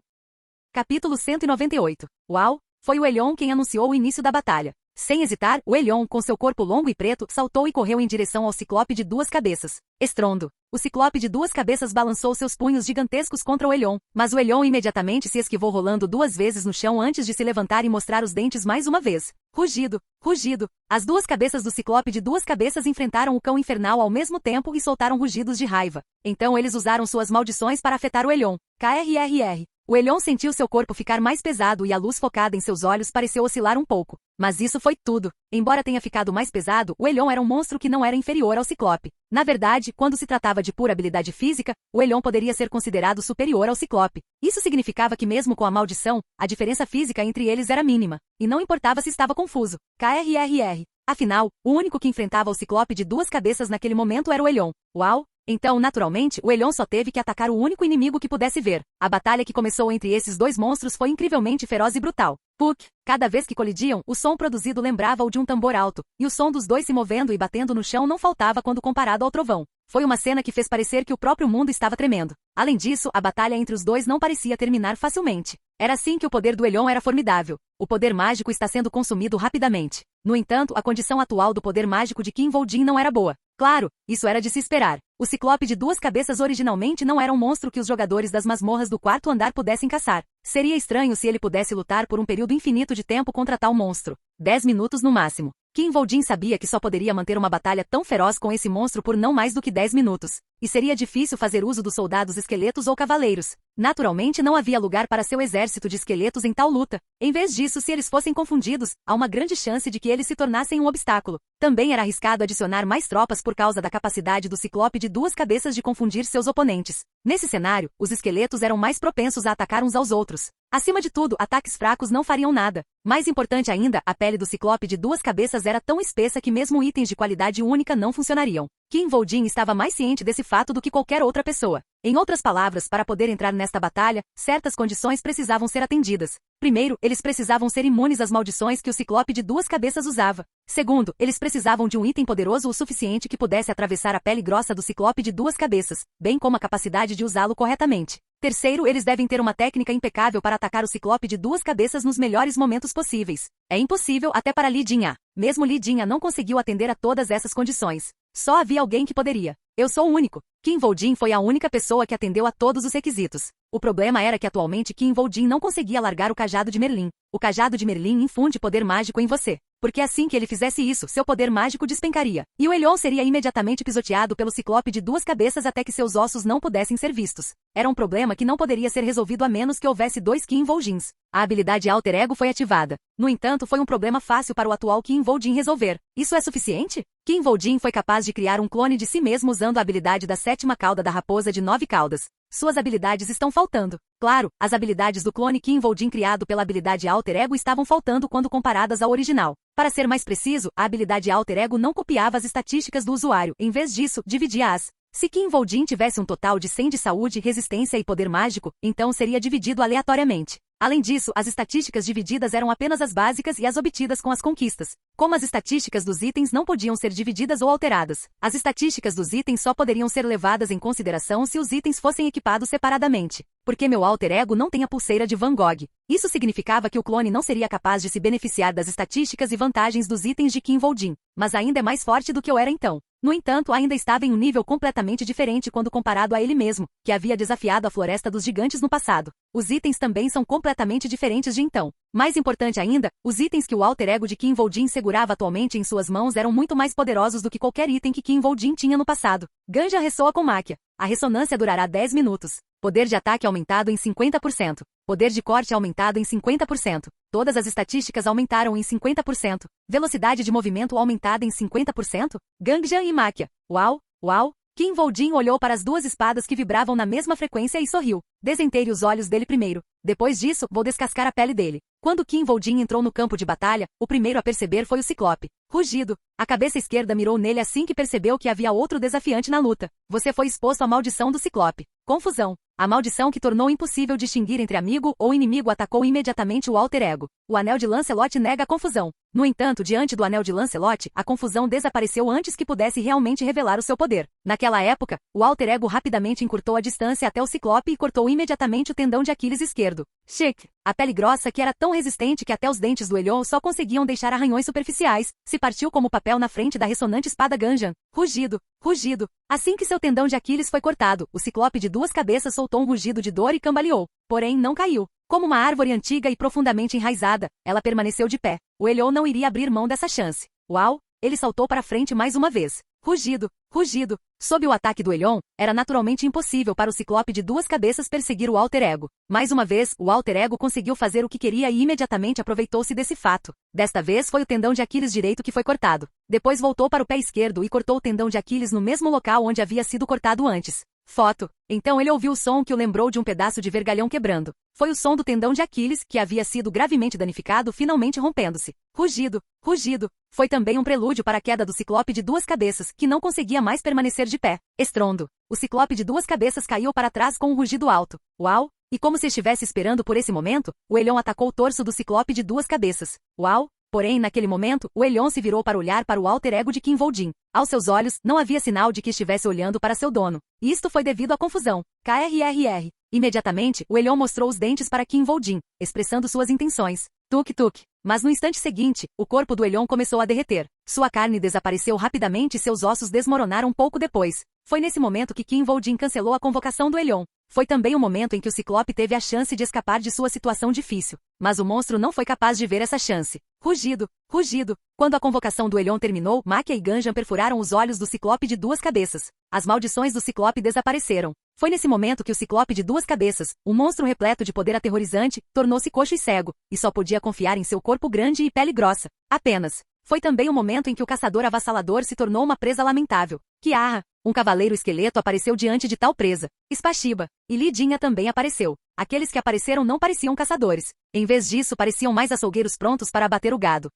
Capítulo 198. Uau! Foi o Elion quem anunciou o início da batalha. Sem hesitar, o Elion, com seu corpo longo e preto, saltou e correu em direção ao Ciclope de duas cabeças. Estrondo. O Ciclope de duas cabeças balançou seus punhos gigantescos contra o Elion, mas o Elion imediatamente se esquivou rolando 2 vezes no chão antes de se levantar e mostrar os dentes mais uma vez. Rugido. Rugido. As duas cabeças do Ciclope de duas cabeças enfrentaram o cão infernal ao mesmo tempo e soltaram rugidos de raiva. Então eles usaram suas maldições para afetar o Elion. KRRR. O Elion sentiu seu corpo ficar mais pesado e a luz focada em seus olhos pareceu oscilar um pouco. Mas isso foi tudo. Embora tenha ficado mais pesado, o Elion era um monstro que não era inferior ao Ciclope. Na verdade, quando se tratava de pura habilidade física, o Elion poderia ser considerado superior ao Ciclope. Isso significava que mesmo com a maldição, a diferença física entre eles era mínima. E não importava se estava confuso. KRRR. Afinal, o único que enfrentava o Ciclope de duas cabeças naquele momento era o Elion. Uau! Então, naturalmente, o Elion só teve que atacar o único inimigo que pudesse ver. A batalha que começou entre esses dois monstros foi incrivelmente feroz e brutal. Puk! Cada vez que colidiam, o som produzido lembrava o de um tambor alto, e o som dos dois se movendo e batendo no chão não faltava quando comparado ao trovão. Foi uma cena que fez parecer que o próprio mundo estava tremendo. Além disso, a batalha entre os dois não parecia terminar facilmente. Era assim que o poder do Elion era formidável. O poder mágico está sendo consumido rapidamente. No entanto, a condição atual do poder mágico de Kim Vol'Jin não era boa. Claro, isso era de se esperar. O Ciclope de duas cabeças originalmente não era um monstro que os jogadores das masmorras do quarto andar pudessem caçar. Seria estranho se ele pudesse lutar por um período infinito de tempo contra tal monstro. 10 minutos no máximo. Kim Vol'Jin sabia que só poderia manter uma batalha tão feroz com esse monstro por não mais do que 10 minutos. E seria difícil fazer uso dos soldados esqueletos ou cavaleiros. Naturalmente não havia lugar para seu exército de esqueletos em tal luta. Em vez disso, se eles fossem confundidos, há uma grande chance de que eles se tornassem um obstáculo. Também era arriscado adicionar mais tropas por causa da capacidade do Ciclope de duas cabeças de confundir seus oponentes. Nesse cenário, os esqueletos eram mais propensos a atacar uns aos outros. Acima de tudo, ataques fracos não fariam nada. Mais importante ainda, a pele do Ciclope de duas cabeças era tão espessa que mesmo itens de qualidade única não funcionariam. Kim Vol'Jin estava mais ciente desse fato do que qualquer outra pessoa. Em outras palavras, para poder entrar nesta batalha, certas condições precisavam ser atendidas. Primeiro, eles precisavam ser imunes às maldições que o Ciclope de duas cabeças usava. Segundo, eles precisavam de um item poderoso o suficiente que pudesse atravessar a pele grossa do Ciclope de duas cabeças, bem como a capacidade de usá-lo corretamente. Terceiro, eles devem ter uma técnica impecável para atacar o Ciclope de duas cabeças nos melhores momentos possíveis. É impossível até para Li Jinhua. Mesmo Li Jinhua não conseguiu atender a todas essas condições. Só havia alguém que poderia. Eu sou o único. Kim Vol'Jin foi a única pessoa que atendeu a todos os requisitos. O problema era que atualmente Kim Vol'Jin não conseguia largar o cajado de Merlin. O cajado de Merlin infunde poder mágico em você. Porque assim que ele fizesse isso, seu poder mágico despencaria. E o Elyon seria imediatamente pisoteado pelo Ciclope de duas cabeças até que seus ossos não pudessem ser vistos. Era um problema que não poderia ser resolvido a menos que houvesse dois Kim Vol'Jins. A habilidade Alter Ego foi ativada. No entanto, foi um problema fácil para o atual Kim Vol'Jin resolver. Isso é suficiente? Kim Vol'Jin foi capaz de criar um clone de si mesmo usando a habilidade da sétima cauda da raposa de 9 caudas. Suas habilidades estão faltando. Claro, as habilidades do clone Kim Vol'Jin criado pela habilidade Alter Ego estavam faltando quando comparadas ao original. Para ser mais preciso, a habilidade Alter Ego não copiava as estatísticas do usuário, em vez disso, dividia-as. Se Kim Vol'Jin tivesse um total de 100 de saúde, resistência e poder mágico, então seria dividido aleatoriamente. Além disso, as estatísticas divididas eram apenas as básicas e as obtidas com as conquistas. Como as estatísticas dos itens não podiam ser divididas ou alteradas, as estatísticas dos itens só poderiam ser levadas em consideração se os itens fossem equipados separadamente. Porque meu Alter Ego não tem a pulseira de Van Gogh. Isso significava que o clone não seria capaz de se beneficiar das estatísticas e vantagens dos itens de Kim Vol'Jin, mas ainda é mais forte do que eu era então. No entanto, ainda estava em um nível completamente diferente quando comparado a ele mesmo, que havia desafiado a Floresta dos Gigantes no passado. Os itens também são completamente diferentes de então. Mais importante ainda, os itens que o Alter Ego de Kim Vol'Jin segurava atualmente em suas mãos eram muito mais poderosos do que qualquer item que Kim Vol'Jin tinha no passado. Ganja ressoa com máquia. A ressonância durará 10 minutos. Poder de ataque aumentado em 50%. Poder de corte aumentado em 50%. Todas as estatísticas aumentaram em 50%. Velocidade de movimento aumentada em 50%. Ganja e máquia. Uau, uau. Kim Vol'Jin olhou para as duas espadas que vibravam na mesma frequência e sorriu. Desenteire os olhos dele primeiro. Depois disso, vou descascar a pele dele. Quando Kim Vol'Jin entrou no campo de batalha, o primeiro a perceber foi o Ciclope. Rugido. A cabeça esquerda mirou nele assim que percebeu que havia outro desafiante na luta. Você foi exposto à maldição do Ciclope. Confusão. A maldição que tornou impossível distinguir entre amigo ou inimigo atacou imediatamente o Alter Ego. O Anel de Lancelot nega a confusão. No entanto, diante do Anel de Lancelot, a confusão desapareceu antes que pudesse realmente revelar o seu poder. Naquela época, o Alter Ego rapidamente encurtou a distância até o Ciclope e cortou imediatamente o tendão de Aquiles esquerdo. Chic. A pele grossa que era tão resistente que até os dentes do Elyon só conseguiam deixar arranhões superficiais, se partiu como papel na frente da ressonante espada Ganjan. Rugido. Rugido. Assim que seu tendão de Aquiles foi cortado, o Ciclope de duas cabeças soltou um rugido de dor e cambaleou. Porém, não caiu. Como uma árvore antiga e profundamente enraizada, ela permaneceu de pé. O Elyon não iria abrir mão dessa chance. Uau! Ele saltou para frente mais uma vez. Rugido. Rugido. Sob o ataque do Elyon, era naturalmente impossível para o Ciclope de duas cabeças perseguir o Alter Ego. Mais uma vez, o Alter Ego conseguiu fazer o que queria e imediatamente aproveitou-se desse fato. Desta vez foi o tendão de Aquiles direito que foi cortado. Depois voltou para o pé esquerdo e cortou o tendão de Aquiles no mesmo local onde havia sido cortado antes. Foto. Então ele ouviu o som que o lembrou de um pedaço de vergalhão quebrando. Foi o som do tendão de Aquiles, que havia sido gravemente danificado, finalmente rompendo-se. Rugido. Rugido. Foi também um prelúdio para a queda do Ciclope de duas cabeças, que não conseguia mais permanecer de pé. Estrondo. O Ciclope de duas cabeças caiu para trás com um rugido alto. Uau! E como se estivesse esperando por esse momento, o Elyon atacou o torso do Ciclope de duas cabeças. Uau! Porém, naquele momento, o Elyon se virou para olhar para o Alter Ego de Kim Vol'Jin. Aos seus olhos, não havia sinal de que estivesse olhando para seu dono. E isto foi devido à confusão. KRRR. Imediatamente, o Elyon mostrou os dentes para Kim Vol'Jin, expressando suas intenções. Tuk-tuk. Mas no instante seguinte, o corpo do Elyon começou a derreter. Sua carne desapareceu rapidamente e seus ossos desmoronaram pouco depois. Foi nesse momento que Kim Vol-jin cancelou a convocação do Elyon. Foi também o momento em que o Ciclope teve a chance de escapar de sua situação difícil. Mas o monstro não foi capaz de ver essa chance. Rugido, rugido. Quando a convocação do Elyon terminou, Maquia e Ganjan perfuraram os olhos do Ciclope de duas cabeças. As maldições do Ciclope desapareceram. Foi nesse momento que o Ciclope de duas cabeças, um monstro repleto de poder aterrorizante, tornou-se coxo e cego, e só podia confiar em seu corpo grande e pele grossa. Apenas. Foi também o momento em que o caçador avassalador se tornou uma presa lamentável. Kiara, um cavaleiro esqueleto apareceu diante de tal presa. Spashiba e Lidinha também apareceu. Aqueles que apareceram não pareciam caçadores. Em vez disso, pareciam mais açougueiros prontos para abater o gado.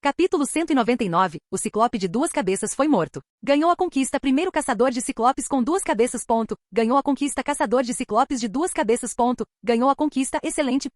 Capítulo 199. O Ciclope de duas cabeças foi morto. Ganhou a conquista primeiro caçador de ciclopes com duas cabeças. Ganhou a conquista caçador de ciclopes de duas cabeças. Ganhou a conquista excelente.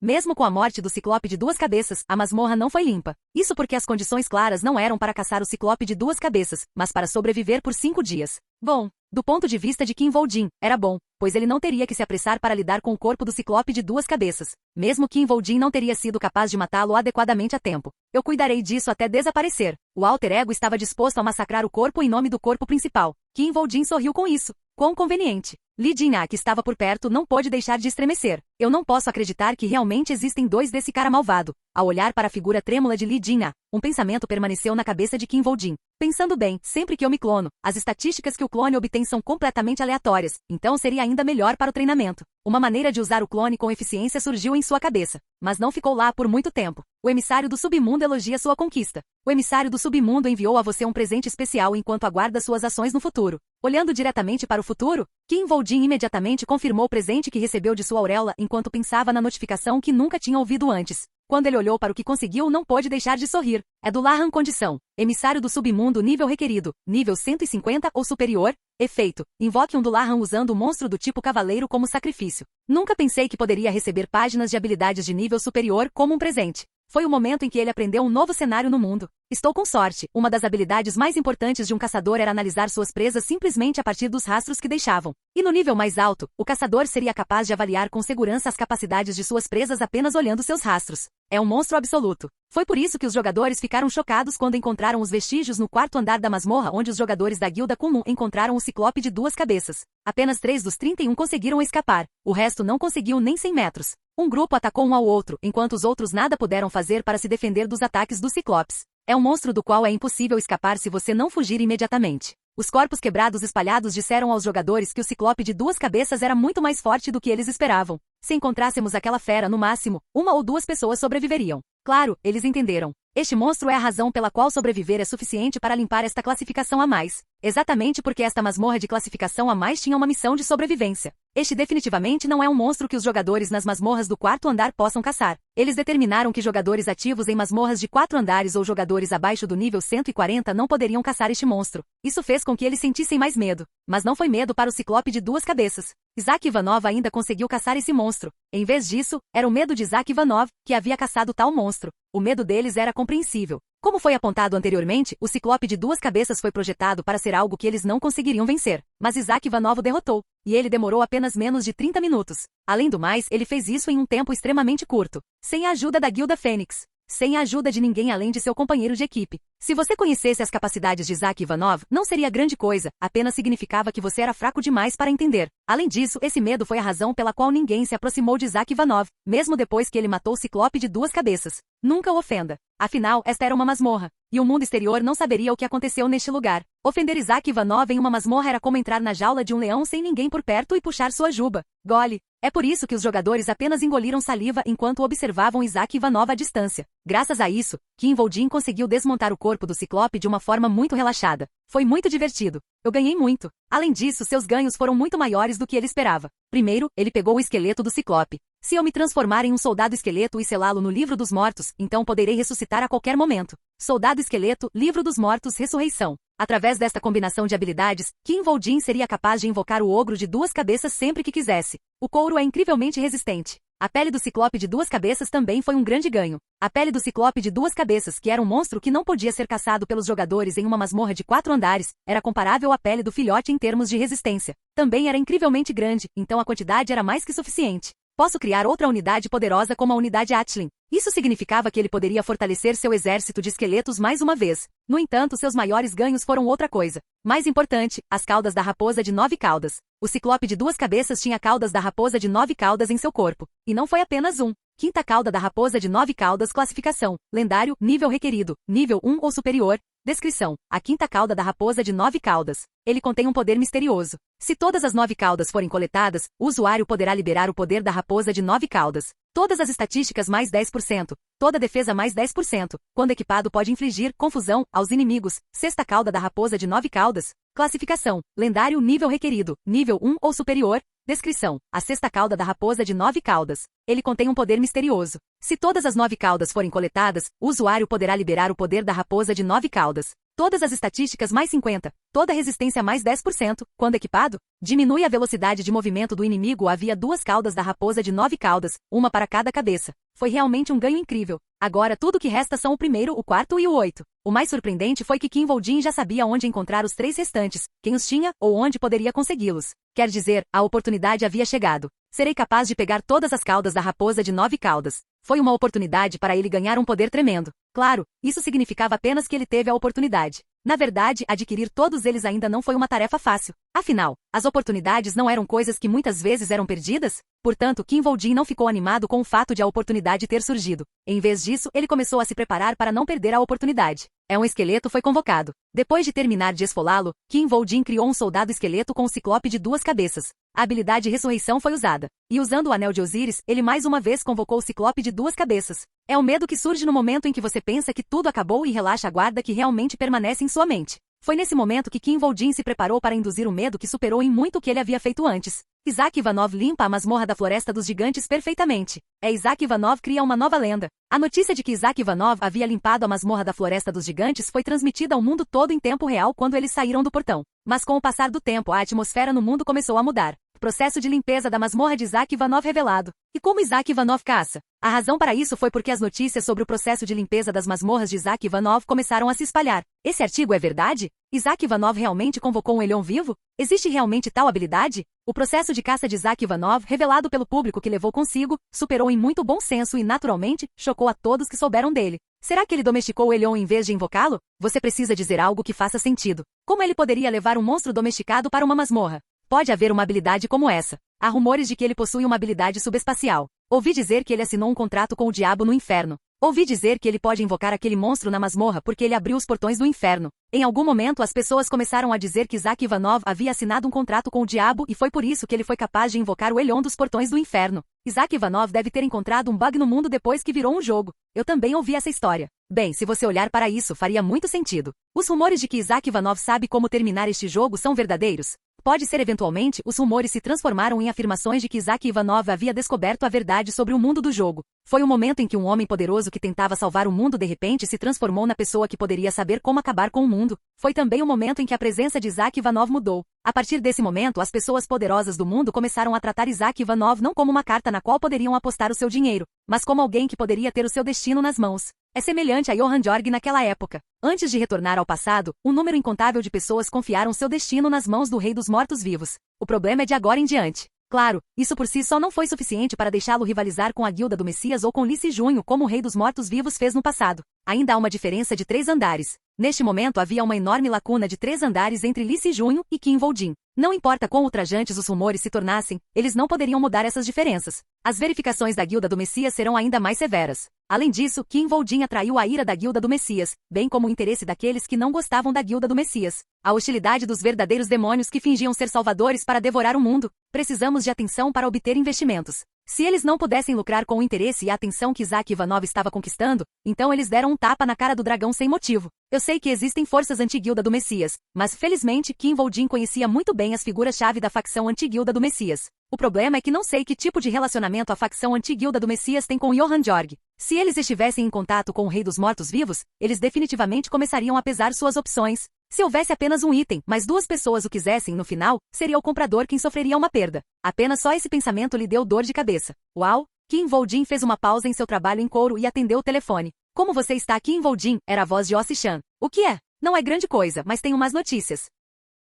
Mesmo com a morte do Ciclope de duas cabeças, a masmorra não foi limpa. Isso porque as condições claras não eram para caçar o Ciclope de duas cabeças, mas para sobreviver por 5 dias. Bom, do ponto de vista de Kim Vol-jin, era bom, pois ele não teria que se apressar para lidar com o corpo do Ciclope de duas cabeças. Mesmo Kim Vol-jin não teria sido capaz de matá-lo adequadamente a tempo. Eu cuidarei disso até desaparecer. O alter ego estava disposto a massacrar o corpo em nome do corpo principal. Kim Vol-jin sorriu com isso. Quão conveniente. Li Jin-ah, que estava por perto, não pôde deixar de estremecer. Eu não posso acreditar que realmente existem dois desse cara malvado. Ao olhar para a figura trêmula de Li Jin-ah, um pensamento permaneceu na cabeça de Kim Vol-jin. Pensando bem, sempre que eu me clono, as estatísticas que o clone obtém são completamente aleatórias, então seria ainda melhor para o treinamento. Uma maneira de usar o clone com eficiência surgiu em sua cabeça, mas não ficou lá por muito tempo. O emissário do submundo elogia sua conquista. O emissário do submundo enviou a você um presente especial enquanto aguarda suas ações no futuro. Olhando diretamente para o futuro, Kim Vol-jin imediatamente confirmou o presente que recebeu de sua auréola enquanto pensava na notificação que nunca tinha ouvido antes. Quando ele olhou para o que conseguiu, não pôde deixar de sorrir. É do Lahan Condição. Emissário do submundo nível requerido, nível 150 ou superior. Efeito. Invoque um do Lahan usando o monstro do tipo cavaleiro como sacrifício. Nunca pensei que poderia receber páginas de habilidades de nível superior como um presente. Foi o momento em que ele aprendeu um novo cenário no mundo. Estou com sorte. Uma das habilidades mais importantes de um caçador era analisar suas presas simplesmente a partir dos rastros que deixavam. E no nível mais alto, o caçador seria capaz de avaliar com segurança as capacidades de suas presas apenas olhando seus rastros. É um monstro absoluto. Foi por isso que os jogadores ficaram chocados quando encontraram os vestígios no quarto andar da masmorra onde os jogadores da Guilda Kunlun encontraram o Ciclope de duas cabeças. Apenas 3 dos 31 conseguiram escapar. O resto não conseguiu nem 100 metros. Um grupo atacou um ao outro, enquanto os outros nada puderam fazer para se defender dos ataques dos Ciclopes. É um monstro do qual é impossível escapar se você não fugir imediatamente. Os corpos quebrados espalhados disseram aos jogadores que o Ciclope de duas cabeças era muito mais forte do que eles esperavam. Se encontrássemos aquela fera, no máximo, 1 ou 2 pessoas sobreviveriam. Claro, eles entenderam. Este monstro é a razão pela qual sobreviver é suficiente para limpar esta classificação a mais. Exatamente porque esta masmorra de classificação a mais tinha uma missão de sobrevivência. Este definitivamente não é um monstro que os jogadores nas masmorras do quarto andar possam caçar. Eles determinaram que jogadores ativos em masmorras de 4 andares ou jogadores abaixo do nível 140 não poderiam caçar este monstro. Isso fez com que eles sentissem mais medo. Mas não foi medo para o Ciclope de duas cabeças. Isaac Ivanov ainda conseguiu caçar esse monstro. Em vez disso, era o medo de Isaac Ivanov, que havia caçado tal monstro. O medo deles era compreensível. Como foi apontado anteriormente, o Ciclope de duas cabeças foi projetado para ser algo que eles não conseguiriam vencer. Mas Isaac Ivanov o derrotou. E ele demorou apenas menos de 30 minutos. Além do mais, ele fez isso em um tempo extremamente curto. Sem a ajuda da Guilda Fênix. Sem a ajuda de ninguém além de seu companheiro de equipe. Se você conhecesse as capacidades de Isaac Ivanov, não seria grande coisa, apenas significava que você era fraco demais para entender. Além disso, esse medo foi a razão pela qual ninguém se aproximou de Isaac Ivanov, mesmo depois que ele matou o Ciclope de duas cabeças. Nunca o ofenda. Afinal, esta era uma masmorra, e o mundo exterior não saberia o que aconteceu neste lugar. Ofender Isaac Ivanov em uma masmorra era como entrar na jaula de um leão sem ninguém por perto e puxar sua juba. Gole. É por isso que os jogadores apenas engoliram saliva enquanto observavam Isaac Ivanov à distância. Graças a isso, Kim Vol-jin conseguiu desmontar o corpo do Ciclope de uma forma muito relaxada. Foi muito divertido. Eu ganhei muito. Além disso, seus ganhos foram muito maiores do que ele esperava. Primeiro, ele pegou o esqueleto do Ciclope. Se eu me transformar em um soldado esqueleto e selá-lo no livro dos mortos, então poderei ressuscitar a qualquer momento. Soldado esqueleto, livro dos mortos, ressurreição. Através desta combinação de habilidades, Kim Vol-jin seria capaz de invocar o ogro de duas cabeças sempre que quisesse. O couro é incrivelmente resistente. A pele do Ciclope de duas cabeças também foi um grande ganho. A pele do Ciclope de duas cabeças, que era um monstro que não podia ser caçado pelos jogadores em uma masmorra de 4 andares, era comparável à pele do filhote em termos de resistência. Também era incrivelmente grande, então a quantidade era mais que suficiente. Posso criar outra unidade poderosa como a unidade Atlan. Isso significava que ele poderia fortalecer seu exército de esqueletos mais uma vez. No entanto, seus maiores ganhos foram outra coisa. Mais importante, as caudas da raposa de 9 caudas. O ciclope de 2 cabeças tinha caudas da raposa de 9 caudas em seu corpo. E não foi apenas um. Quinta cauda da raposa de 9 caudas. Classificação: lendário, nível requerido, nível 1 ou superior. Descrição: a quinta cauda da raposa de 9 caudas. Ele contém um poder misterioso. Se todas as 9 caudas forem coletadas, o usuário poderá liberar o poder da raposa de 9 caudas. Todas as estatísticas mais 10%. Toda defesa mais 10%. Quando equipado pode infligir confusão aos inimigos. Sexta cauda da raposa de 9 caudas. Classificação: lendário, nível requerido, nível 1 ou superior. Descrição: a sexta cauda da raposa de 9 caudas. Ele contém um poder misterioso. Se todas as 9 caudas forem coletadas, o usuário poderá liberar o poder da raposa de 9 caudas. Todas as estatísticas mais 50. Toda resistência mais 10%. Quando equipado, diminui a velocidade de movimento do inimigo. Havia 2 caudas da raposa de 9 caudas, uma para cada cabeça. Foi realmente um ganho incrível. Agora tudo que resta são o primeiro, o quarto e o 8. O mais surpreendente foi que Kim Voldin já sabia onde encontrar os 3 restantes, quem os tinha, ou onde poderia consegui-los. Quer dizer, a oportunidade havia chegado. Serei capaz de pegar todas as caudas da raposa de 9 caudas. Foi uma oportunidade para ele ganhar um poder tremendo. Claro, isso significava apenas que ele teve a oportunidade. Na verdade, adquirir todos eles ainda não foi uma tarefa fácil. Afinal, as oportunidades não eram coisas que muitas vezes eram perdidas? Portanto, Kim Voldin não ficou animado com o fato de a oportunidade ter surgido. Em vez disso, ele começou a se preparar para não perder a oportunidade. Um esqueleto foi convocado. Depois de terminar de esfolá-lo, Kim Voldin criou um soldado esqueleto com um ciclope de 2 cabeças. A habilidade ressurreição foi usada. E usando o anel de Osíris, ele mais uma vez convocou o ciclope de 2 cabeças. É o medo que surge no momento em que você pensa que tudo acabou e relaxa a guarda que realmente permanece em sua mente. Foi nesse momento que Kim Voldin se preparou para induzir o medo que superou em muito o que ele havia feito antes. Isaac Ivanov limpa a masmorra da Floresta dos Gigantes perfeitamente. Isaac Ivanov cria uma nova lenda. A notícia de que Isaac Ivanov havia limpado a masmorra da Floresta dos Gigantes foi transmitida ao mundo todo em tempo real quando eles saíram do portão. Mas com o passar do tempo, a atmosfera no mundo começou a mudar. Processo de limpeza da masmorra de Isaac Ivanov revelado. E como Isaac Ivanov caça? A razão para isso foi porque as notícias sobre o processo de limpeza das masmorras de Isaac Ivanov começaram a se espalhar. Esse artigo é verdade? Isaac Ivanov realmente convocou um Elhão vivo? Existe realmente tal habilidade? O processo de caça de Isaac Ivanov, revelado pelo público que levou consigo, superou em muito bom senso e, naturalmente, chocou a todos que souberam dele. Será que ele domesticou o Elhão em vez de invocá-lo? Você precisa dizer algo que faça sentido. Como ele poderia levar um monstro domesticado para uma masmorra? Pode haver uma habilidade como essa. Há rumores de que ele possui uma habilidade subespacial. Ouvi dizer que ele assinou um contrato com o diabo no inferno. Ouvi dizer que ele pode invocar aquele monstro na masmorra porque ele abriu os portões do inferno. Em algum momento as pessoas começaram a dizer que Isaac Ivanov havia assinado um contrato com o diabo e foi por isso que ele foi capaz de invocar o Elhão dos portões do inferno. Isaac Ivanov deve ter encontrado um bug no mundo depois que virou um jogo. Eu também ouvi essa história. Bem, se você olhar para isso, faria muito sentido. Os rumores de que Isaac Ivanov sabe como terminar este jogo são verdadeiros? Pode ser eventualmente, os rumores se transformaram em afirmações de que Isaac Ivanov havia descoberto a verdade sobre o mundo do jogo. Foi o momento em que um homem poderoso que tentava salvar o mundo de repente se transformou na pessoa que poderia saber como acabar com o mundo. Foi também o momento em que a presença de Isaac Ivanov mudou. A partir desse momento, as pessoas poderosas do mundo começaram a tratar Isaac Ivanov não como uma carta na qual poderiam apostar o seu dinheiro, mas como alguém que poderia ter o seu destino nas mãos. É semelhante a Johann Jorg naquela época. Antes de retornar ao passado, um número incontável de pessoas confiaram seu destino nas mãos do rei dos mortos-vivos. O problema é de agora em diante. Claro, isso por si só não foi suficiente para deixá-lo rivalizar com a Guilda do Messias ou com Lice Junho como o rei dos mortos-vivos fez no passado. Ainda há uma diferença de 3 andares. Neste momento havia uma enorme lacuna de 3 andares entre Lice Junho e Kim Voldin. Não importa quão ultrajantes os rumores se tornassem, eles não poderiam mudar essas diferenças. As verificações da Guilda do Messias serão ainda mais severas. Além disso, Kim Voldin atraiu a ira da Guilda do Messias, bem como o interesse daqueles que não gostavam da Guilda do Messias. A hostilidade dos verdadeiros demônios que fingiam ser salvadores para devorar o mundo. Precisamos de atenção para obter investimentos. Se eles não pudessem lucrar com o interesse e a atenção que Isaac Ivanov estava conquistando, então eles deram um tapa na cara do dragão sem motivo. Eu sei que existem forças anti-Guilda do Messias, mas felizmente Kim Voldin conhecia muito bem as figuras-chave da facção anti-Guilda do Messias. O problema é que não sei que tipo de relacionamento a facção anti-Guilda do Messias tem com Johann Jorg. Se eles estivessem em contato com o Rei dos Mortos-Vivos, eles definitivamente começariam a pesar suas opções. Se houvesse apenas um item, mas 2 pessoas o quisessem no final, seria o comprador quem sofreria uma perda. Apenas só esse pensamento lhe deu dor de cabeça. Uau! Kim Voldin fez uma pausa em seu trabalho em couro e atendeu o telefone. Como você está, Kim Voldin? Era a voz de Ossi Chan. O que é? Não é grande coisa, mas tenho más notícias.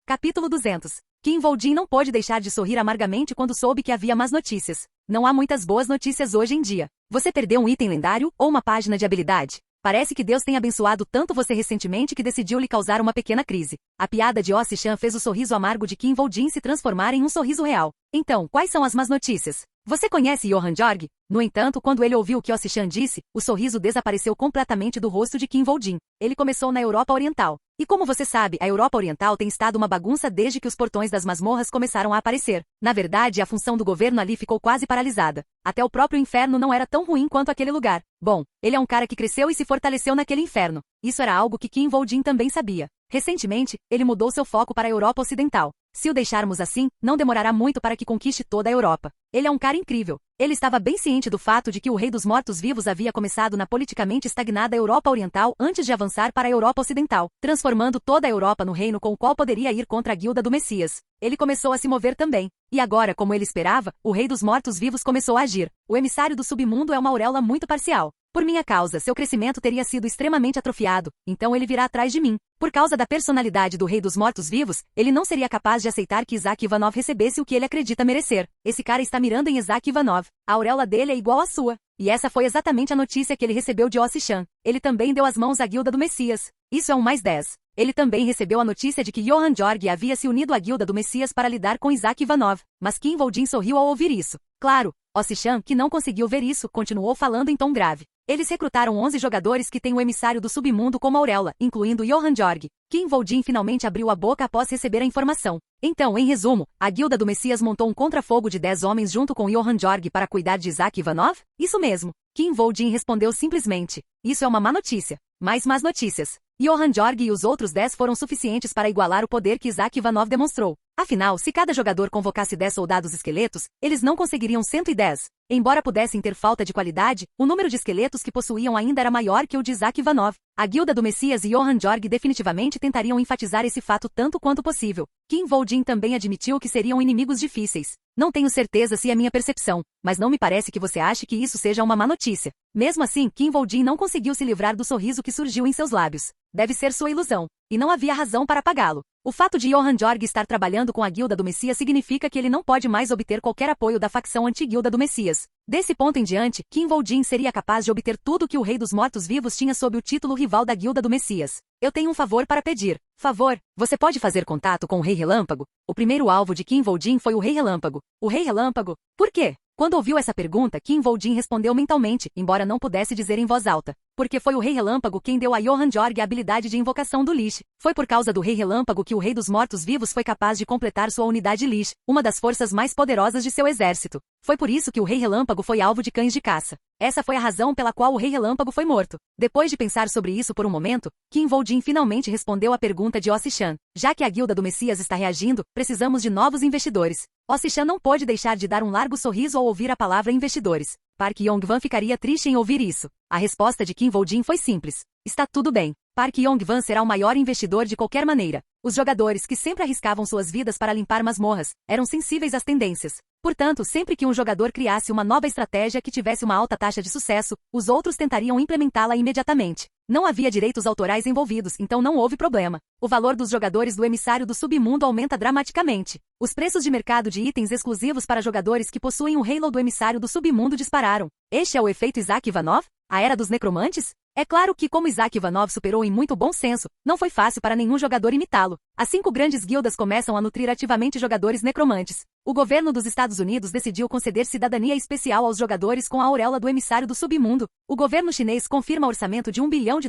Capítulo 200. Kim Vol-jin não pôde deixar de sorrir amargamente quando soube que havia más notícias. Não há muitas boas notícias hoje em dia. Você perdeu um item lendário ou uma página de habilidade? Parece que Deus tem abençoado tanto você recentemente que decidiu lhe causar uma pequena crise. A piada de Oh-se-chan fez o sorriso amargo de Kim Vol-jin se transformar em um sorriso real. Então, quais são as más notícias? Você conhece Johan Jorg? No entanto, quando ele ouviu o que Oh-se-chan disse, o sorriso desapareceu completamente do rosto de Kim Vol-jin. Ele começou na Europa Oriental. E como você sabe, a Europa Oriental tem estado uma bagunça desde que os portões das masmorras começaram a aparecer. Na verdade, a função do governo ali ficou quase paralisada. Até o próprio inferno não era tão ruim quanto aquele lugar. Bom, ele é um cara que cresceu e se fortaleceu naquele inferno. Isso era algo que Kim Vol-jin também sabia. Recentemente, ele mudou seu foco para a Europa Ocidental. Se o deixarmos assim, não demorará muito para que conquiste toda a Europa. Ele é um cara incrível. Ele estava bem ciente do fato de que o rei dos mortos-vivos havia começado na politicamente estagnada Europa Oriental antes de avançar para a Europa Ocidental, transformando toda a Europa no reino com o qual poderia ir contra a Guilda do Messias. Ele começou a se mover também. E agora, como ele esperava, o rei dos mortos-vivos começou a agir. O emissário do submundo é uma auréola muito parcial. Por minha causa, seu crescimento teria sido extremamente atrofiado, então ele virá atrás de mim. Por causa da personalidade do rei dos mortos-vivos, ele não seria capaz de aceitar que Isaac Ivanov recebesse o que ele acredita merecer. Esse cara está mirando em Isaac Ivanov. A auréola dele é igual à sua. E essa foi exatamente a notícia que ele recebeu de Oh-se-chan. Ele também deu as mãos à Guilda do Messias. Isso é um mais 10. Ele também recebeu a notícia de que Johan Jorg havia se unido à Guilda do Messias para lidar com Isaac Ivanov. Mas Kim Vol-jin sorriu ao ouvir isso. Claro, Oh-se-chan, que não conseguiu ver isso, continuou falando em tom grave. Eles recrutaram 11 jogadores que têm o emissário do submundo como auréola, incluindo Johan Jorg. Kim Vol-jin finalmente abriu a boca após receber a informação. Então, em resumo, a Guilda do Messias montou um contrafogo de 10 homens junto com Johan Jorg para cuidar de Isaac Ivanov? Isso mesmo. Kim Vol-jin respondeu simplesmente. Isso é uma má notícia. Mais más notícias. Johan Jorg e os outros 10 foram suficientes para igualar o poder que Isaac Ivanov demonstrou. Afinal, se cada jogador convocasse 10 soldados esqueletos, eles não conseguiriam 110. Embora pudessem ter falta de qualidade, o número de esqueletos que possuíam ainda era maior que o de Isaac Ivanov. A Guilda do Messias e Johan Jorg definitivamente tentariam enfatizar esse fato tanto quanto possível. Kim Vol-jin também admitiu que seriam inimigos difíceis. Não tenho certeza se é minha percepção, mas não me parece que você ache que isso seja uma má notícia. Mesmo assim, Kim Vol-jin não conseguiu se livrar do sorriso que surgiu em seus lábios. Deve ser sua ilusão. E não havia razão para apagá-lo. O fato de Johan Jorg estar trabalhando com a Guilda do Messias significa que ele não pode mais obter qualquer apoio da facção anti-Guilda do Messias. Desse ponto em diante, Kim Vol-jin seria capaz de obter tudo que o Rei dos Mortos-Vivos tinha sob o título rival da Guilda do Messias. Eu tenho um favor para pedir. Favor, você pode fazer contato com o Rei Relâmpago? O primeiro alvo de Kim Vol-jin foi o Rei Relâmpago. O Rei Relâmpago? Por quê? Quando ouviu essa pergunta, Kim Vol-jin respondeu mentalmente, embora não pudesse dizer em voz alta. Porque foi o Rei Relâmpago quem deu a Johan Jorg a habilidade de invocação do Lich. Foi por causa do Rei Relâmpago que o Rei dos Mortos-Vivos foi capaz de completar sua unidade Lich, uma das forças mais poderosas de seu exército. Foi por isso que o Rei Relâmpago foi alvo de cães de caça. Essa foi a razão pela qual o Rei Relâmpago foi morto. Depois de pensar sobre isso por um momento, Kim Vol-jin finalmente respondeu à pergunta de Oh-se-chan. Já que a Guilda do Messias está reagindo, precisamos de novos investidores. Oh-se-chan não pôde deixar de dar um largo sorriso ao ouvir a palavra investidores. Park Yong-wan ficaria triste em ouvir isso. A resposta de Kim Vol-jin foi simples. Está tudo bem. Park Yong-wan será o maior investidor de qualquer maneira. Os jogadores que sempre arriscavam suas vidas para limpar masmorras eram sensíveis às tendências. Portanto, sempre que um jogador criasse uma nova estratégia que tivesse uma alta taxa de sucesso, os outros tentariam implementá-la imediatamente. Não havia direitos autorais envolvidos, então não houve problema. O valor dos jogadores do emissário do submundo aumenta dramaticamente. Os preços de mercado de itens exclusivos para jogadores que possuem o Halo do emissário do submundo dispararam. Este é o efeito Isaac Ivanov? A era dos necromantes? É claro que, como Isaac Ivanov superou em muito bom senso, não foi fácil para nenhum jogador imitá-lo. As 5 grandes guildas começam a nutrir ativamente jogadores necromantes. O governo dos Estados Unidos decidiu conceder cidadania especial aos jogadores com a auréola do emissário do submundo. O governo chinês confirma orçamento de $1 bilhão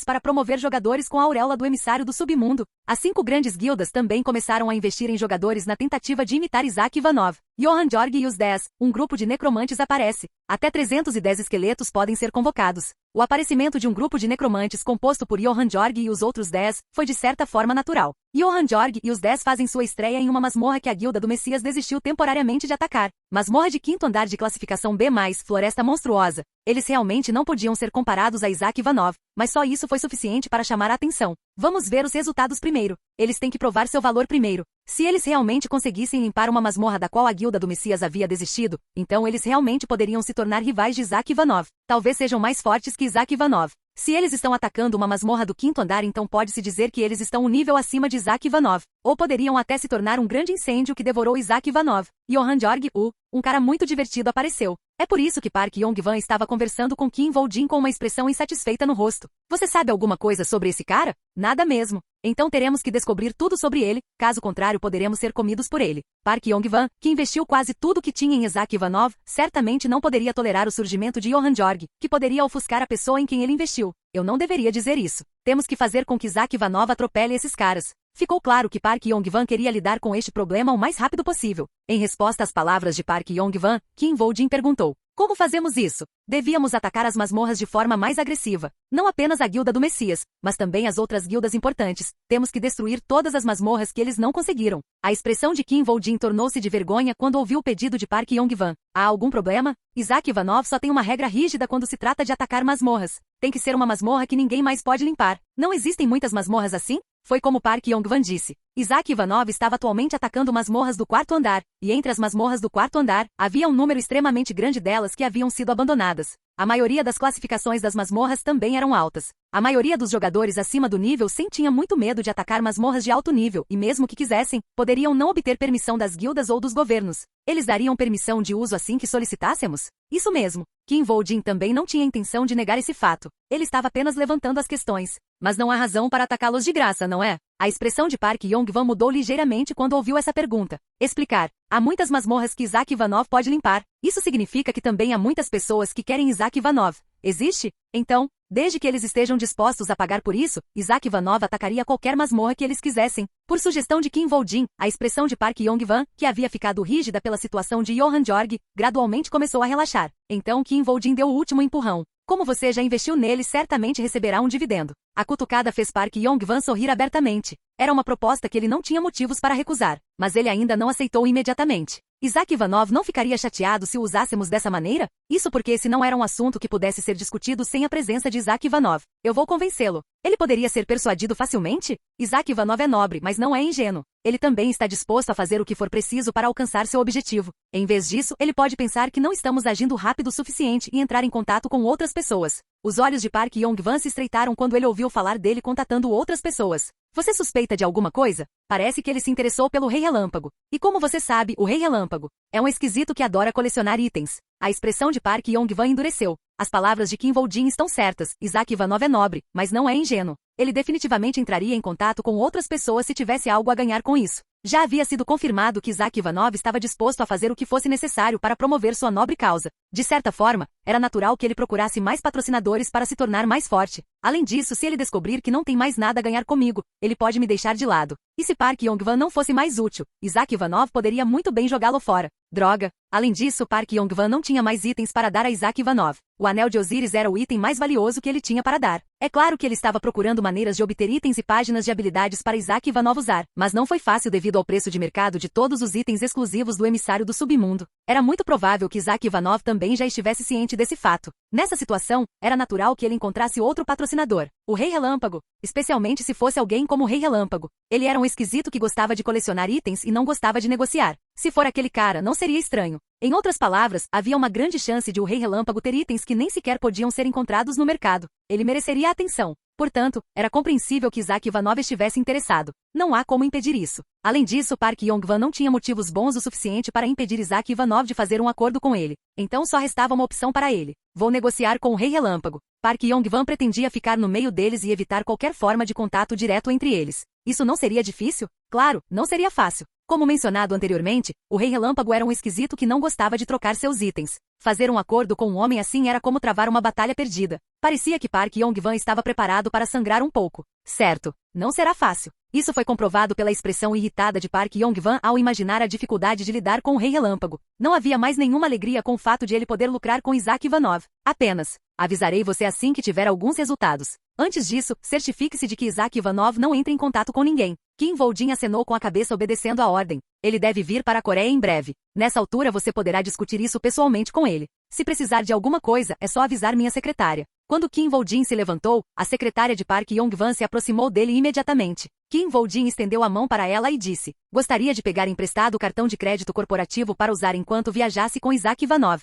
para promover jogadores com a auréola do emissário do submundo. As 5 grandes guildas também começaram a investir em jogadores na tentativa de imitar Isaac Ivanov. Johan Jorg e os 10, um grupo de necromantes aparece. Até 310 esqueletos podem ser convocados. O aparecimento de um grupo de necromantes composto por Johan Jorg e os outros 10 foi de certa forma natural. Johan Jorg e os 10 fazem sua estreia em uma masmorra que a Guilda do Messias desistiu temporariamente de atacar. Masmorra de 5º andar de classificação B+, Floresta Monstruosa. Eles realmente não podiam ser comparados a Isaac Ivanov, mas só isso foi suficiente para chamar a atenção. Vamos ver os resultados primeiro. Eles têm que provar seu valor primeiro. Se eles realmente conseguissem limpar uma masmorra da qual a Guilda do Messias havia desistido, então eles realmente poderiam se tornar rivais de Isaac Ivanov. Talvez sejam mais fortes que Isaac Ivanov. Se eles estão atacando uma masmorra do 5º andar, então pode-se dizer que eles estão um nível acima de Isaac Ivanov. Ou poderiam até se tornar um grande incêndio que devorou Isaac Ivanov. Johan Georg, um cara muito divertido, apareceu. É por isso que Park Yong-wan estava conversando com Kim Woo-jin com uma expressão insatisfeita no rosto. Você sabe alguma coisa sobre esse cara? Nada mesmo. Então teremos que descobrir tudo sobre ele, caso contrário poderemos ser comidos por ele. Park Yong-wan, que investiu quase tudo que tinha em Isaac Ivanov, certamente não poderia tolerar o surgimento de Johan Georg, que poderia ofuscar a pessoa em quem ele investiu. Eu não deveria dizer isso. Temos que fazer com que Isaac Ivanov atropele esses caras. Ficou claro que Park Yong-wan queria lidar com este problema o mais rápido possível. Em resposta às palavras de Park Yong-wan, Kim Woo-jin perguntou: como fazemos isso? Devíamos atacar as masmorras de forma mais agressiva. Não apenas a guilda do Messias, mas também as outras guildas importantes. Temos que destruir todas as masmorras que eles não conseguiram. A expressão de Kim Woo-jin tornou-se de vergonha quando ouviu o pedido de Park Yong-wan. Há algum problema? Isaac Ivanov só tem uma regra rígida quando se trata de atacar masmorras. Tem que ser uma masmorra que ninguém mais pode limpar. Não existem muitas masmorras assim? Foi como Park Yong-wan disse. Isaac Ivanov estava atualmente atacando masmorras do 4º andar, e entre as masmorras do 4º andar, havia um número extremamente grande delas que haviam sido abandonadas. A maioria das classificações das masmorras também eram altas. A maioria dos jogadores acima do nível 100 tinha muito medo de atacar masmorras de alto nível, e mesmo que quisessem, poderiam não obter permissão das guildas ou dos governos. Eles dariam permissão de uso assim que solicitássemos? Isso mesmo. Kim Woo-jin também não tinha intenção de negar esse fato. Ele estava apenas levantando as questões. Mas não há razão para atacá-los de graça, não é? A expressão de Park Yong-wan mudou ligeiramente quando ouviu essa pergunta. Explicar. Há muitas masmorras que Isaac Ivanov pode limpar. Isso significa que também há muitas pessoas que querem Isaac Ivanov. Existe? Então, desde que eles estejam dispostos a pagar por isso, Isaac Ivanov atacaria qualquer masmorra que eles quisessem. Por sugestão de Kim Woo-jin, a expressão de Park Yong-wan, que havia ficado rígida pela situação de Johan Georg, gradualmente começou a relaxar. Então Kim Woo-jin deu o último empurrão. Como você já investiu nele, certamente receberá um dividendo. A cutucada fez Park Yong-wan sorrir abertamente. Era uma proposta que ele não tinha motivos para recusar, mas ele ainda não aceitou imediatamente. Isaac Ivanov não ficaria chateado se o usássemos dessa maneira? Isso porque esse não era um assunto que pudesse ser discutido sem a presença de Isaac Ivanov. Eu vou convencê-lo. Ele poderia ser persuadido facilmente? Isaac Ivanov é nobre, mas não é ingênuo. Ele também está disposto a fazer o que for preciso para alcançar seu objetivo. Em vez disso, ele pode pensar que não estamos agindo rápido o suficiente e entrar em contato com outras pessoas. Os olhos de Park Yong-wan se estreitaram quando ele ouviu falar dele contatando outras pessoas. Você suspeita de alguma coisa? Parece que ele se interessou pelo Rei Relâmpago. E como você sabe, o Rei Relâmpago é um esquisito que adora colecionar itens. A expressão de Park Yong-wan endureceu. As palavras de Kim Woo-jin estão certas. Isaac Ivanov é nobre, mas não é ingênuo. Ele definitivamente entraria em contato com outras pessoas se tivesse algo a ganhar com isso. Já havia sido confirmado que Isaac Ivanov estava disposto a fazer o que fosse necessário para promover sua nobre causa. De certa forma, era natural que ele procurasse mais patrocinadores para se tornar mais forte. Além disso, se ele descobrir que não tem mais nada a ganhar comigo, ele pode me deixar de lado. E se Park Yong-wan não fosse mais útil, Isaac Ivanov poderia muito bem jogá-lo fora. Droga! Além disso, Park Yong-wan não tinha mais itens para dar a Isaac Ivanov. O Anel de Osíris era o item mais valioso que ele tinha para dar. É claro que ele estava procurando maneiras de obter itens e páginas de habilidades para Isaac Ivanov usar, mas não foi fácil devido ao preço de mercado de todos os itens exclusivos do emissário do submundo. Era muito provável que Isaac Ivanov também já estivesse ciente desse fato. Nessa situação, era natural que ele encontrasse outro patrocinador, o Rei Relâmpago, especialmente se fosse alguém como o Rei Relâmpago. Ele era um esquisito que gostava de colecionar itens e não gostava de negociar. Se for aquele cara, não seria estranho. Em outras palavras, havia uma grande chance de o Rei Relâmpago ter itens que nem sequer podiam ser encontrados no mercado. Ele mereceria a atenção. Portanto, era compreensível que Isaac Ivanov estivesse interessado. Não há como impedir isso. Além disso, Park Yong-wan não tinha motivos bons o suficiente para impedir Isaac Ivanov de fazer um acordo com ele. Então só restava uma opção para ele. Vou negociar com o Rei Relâmpago. Park Yong-wan pretendia ficar no meio deles e evitar qualquer forma de contato direto entre eles. Isso não seria difícil? Claro, não seria fácil. Como mencionado anteriormente, o Rei Relâmpago era um esquisito que não gostava de trocar seus itens. Fazer um acordo com um homem assim era como travar uma batalha perdida. Parecia que Park Yong-wan estava preparado para sangrar um pouco. Certo, não será fácil. Isso foi comprovado pela expressão irritada de Park Yong-wan ao imaginar a dificuldade de lidar com o Rei Relâmpago. Não havia mais nenhuma alegria com o fato de ele poder lucrar com Isaac Ivanov. Apenas, avisarei você assim que tiver alguns resultados. Antes disso, certifique-se de que Isaac Ivanov não entre em contato com ninguém. Kim Woo-jin acenou com a cabeça obedecendo a ordem. Ele deve vir para a Coreia em breve. Nessa altura você poderá discutir isso pessoalmente com ele. Se precisar de alguma coisa, é só avisar minha secretária. Quando Kim Woo-jin se levantou, a secretária de Park Yong-wan se aproximou dele imediatamente. Kim Woo-jin estendeu a mão para ela e disse: gostaria de pegar emprestado o cartão de crédito corporativo para usar enquanto viajasse com Isaac Ivanov.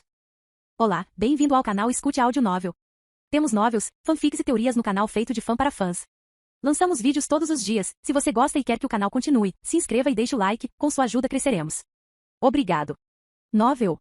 Olá, bem-vindo ao canal Escute Áudio Novel. Temos novels, fanfics e teorias no canal feito de fã para fãs. Lançamos vídeos todos os dias. Se você gosta e quer que o canal continue, se inscreva e deixe o like, com sua ajuda cresceremos. Obrigado. Novel.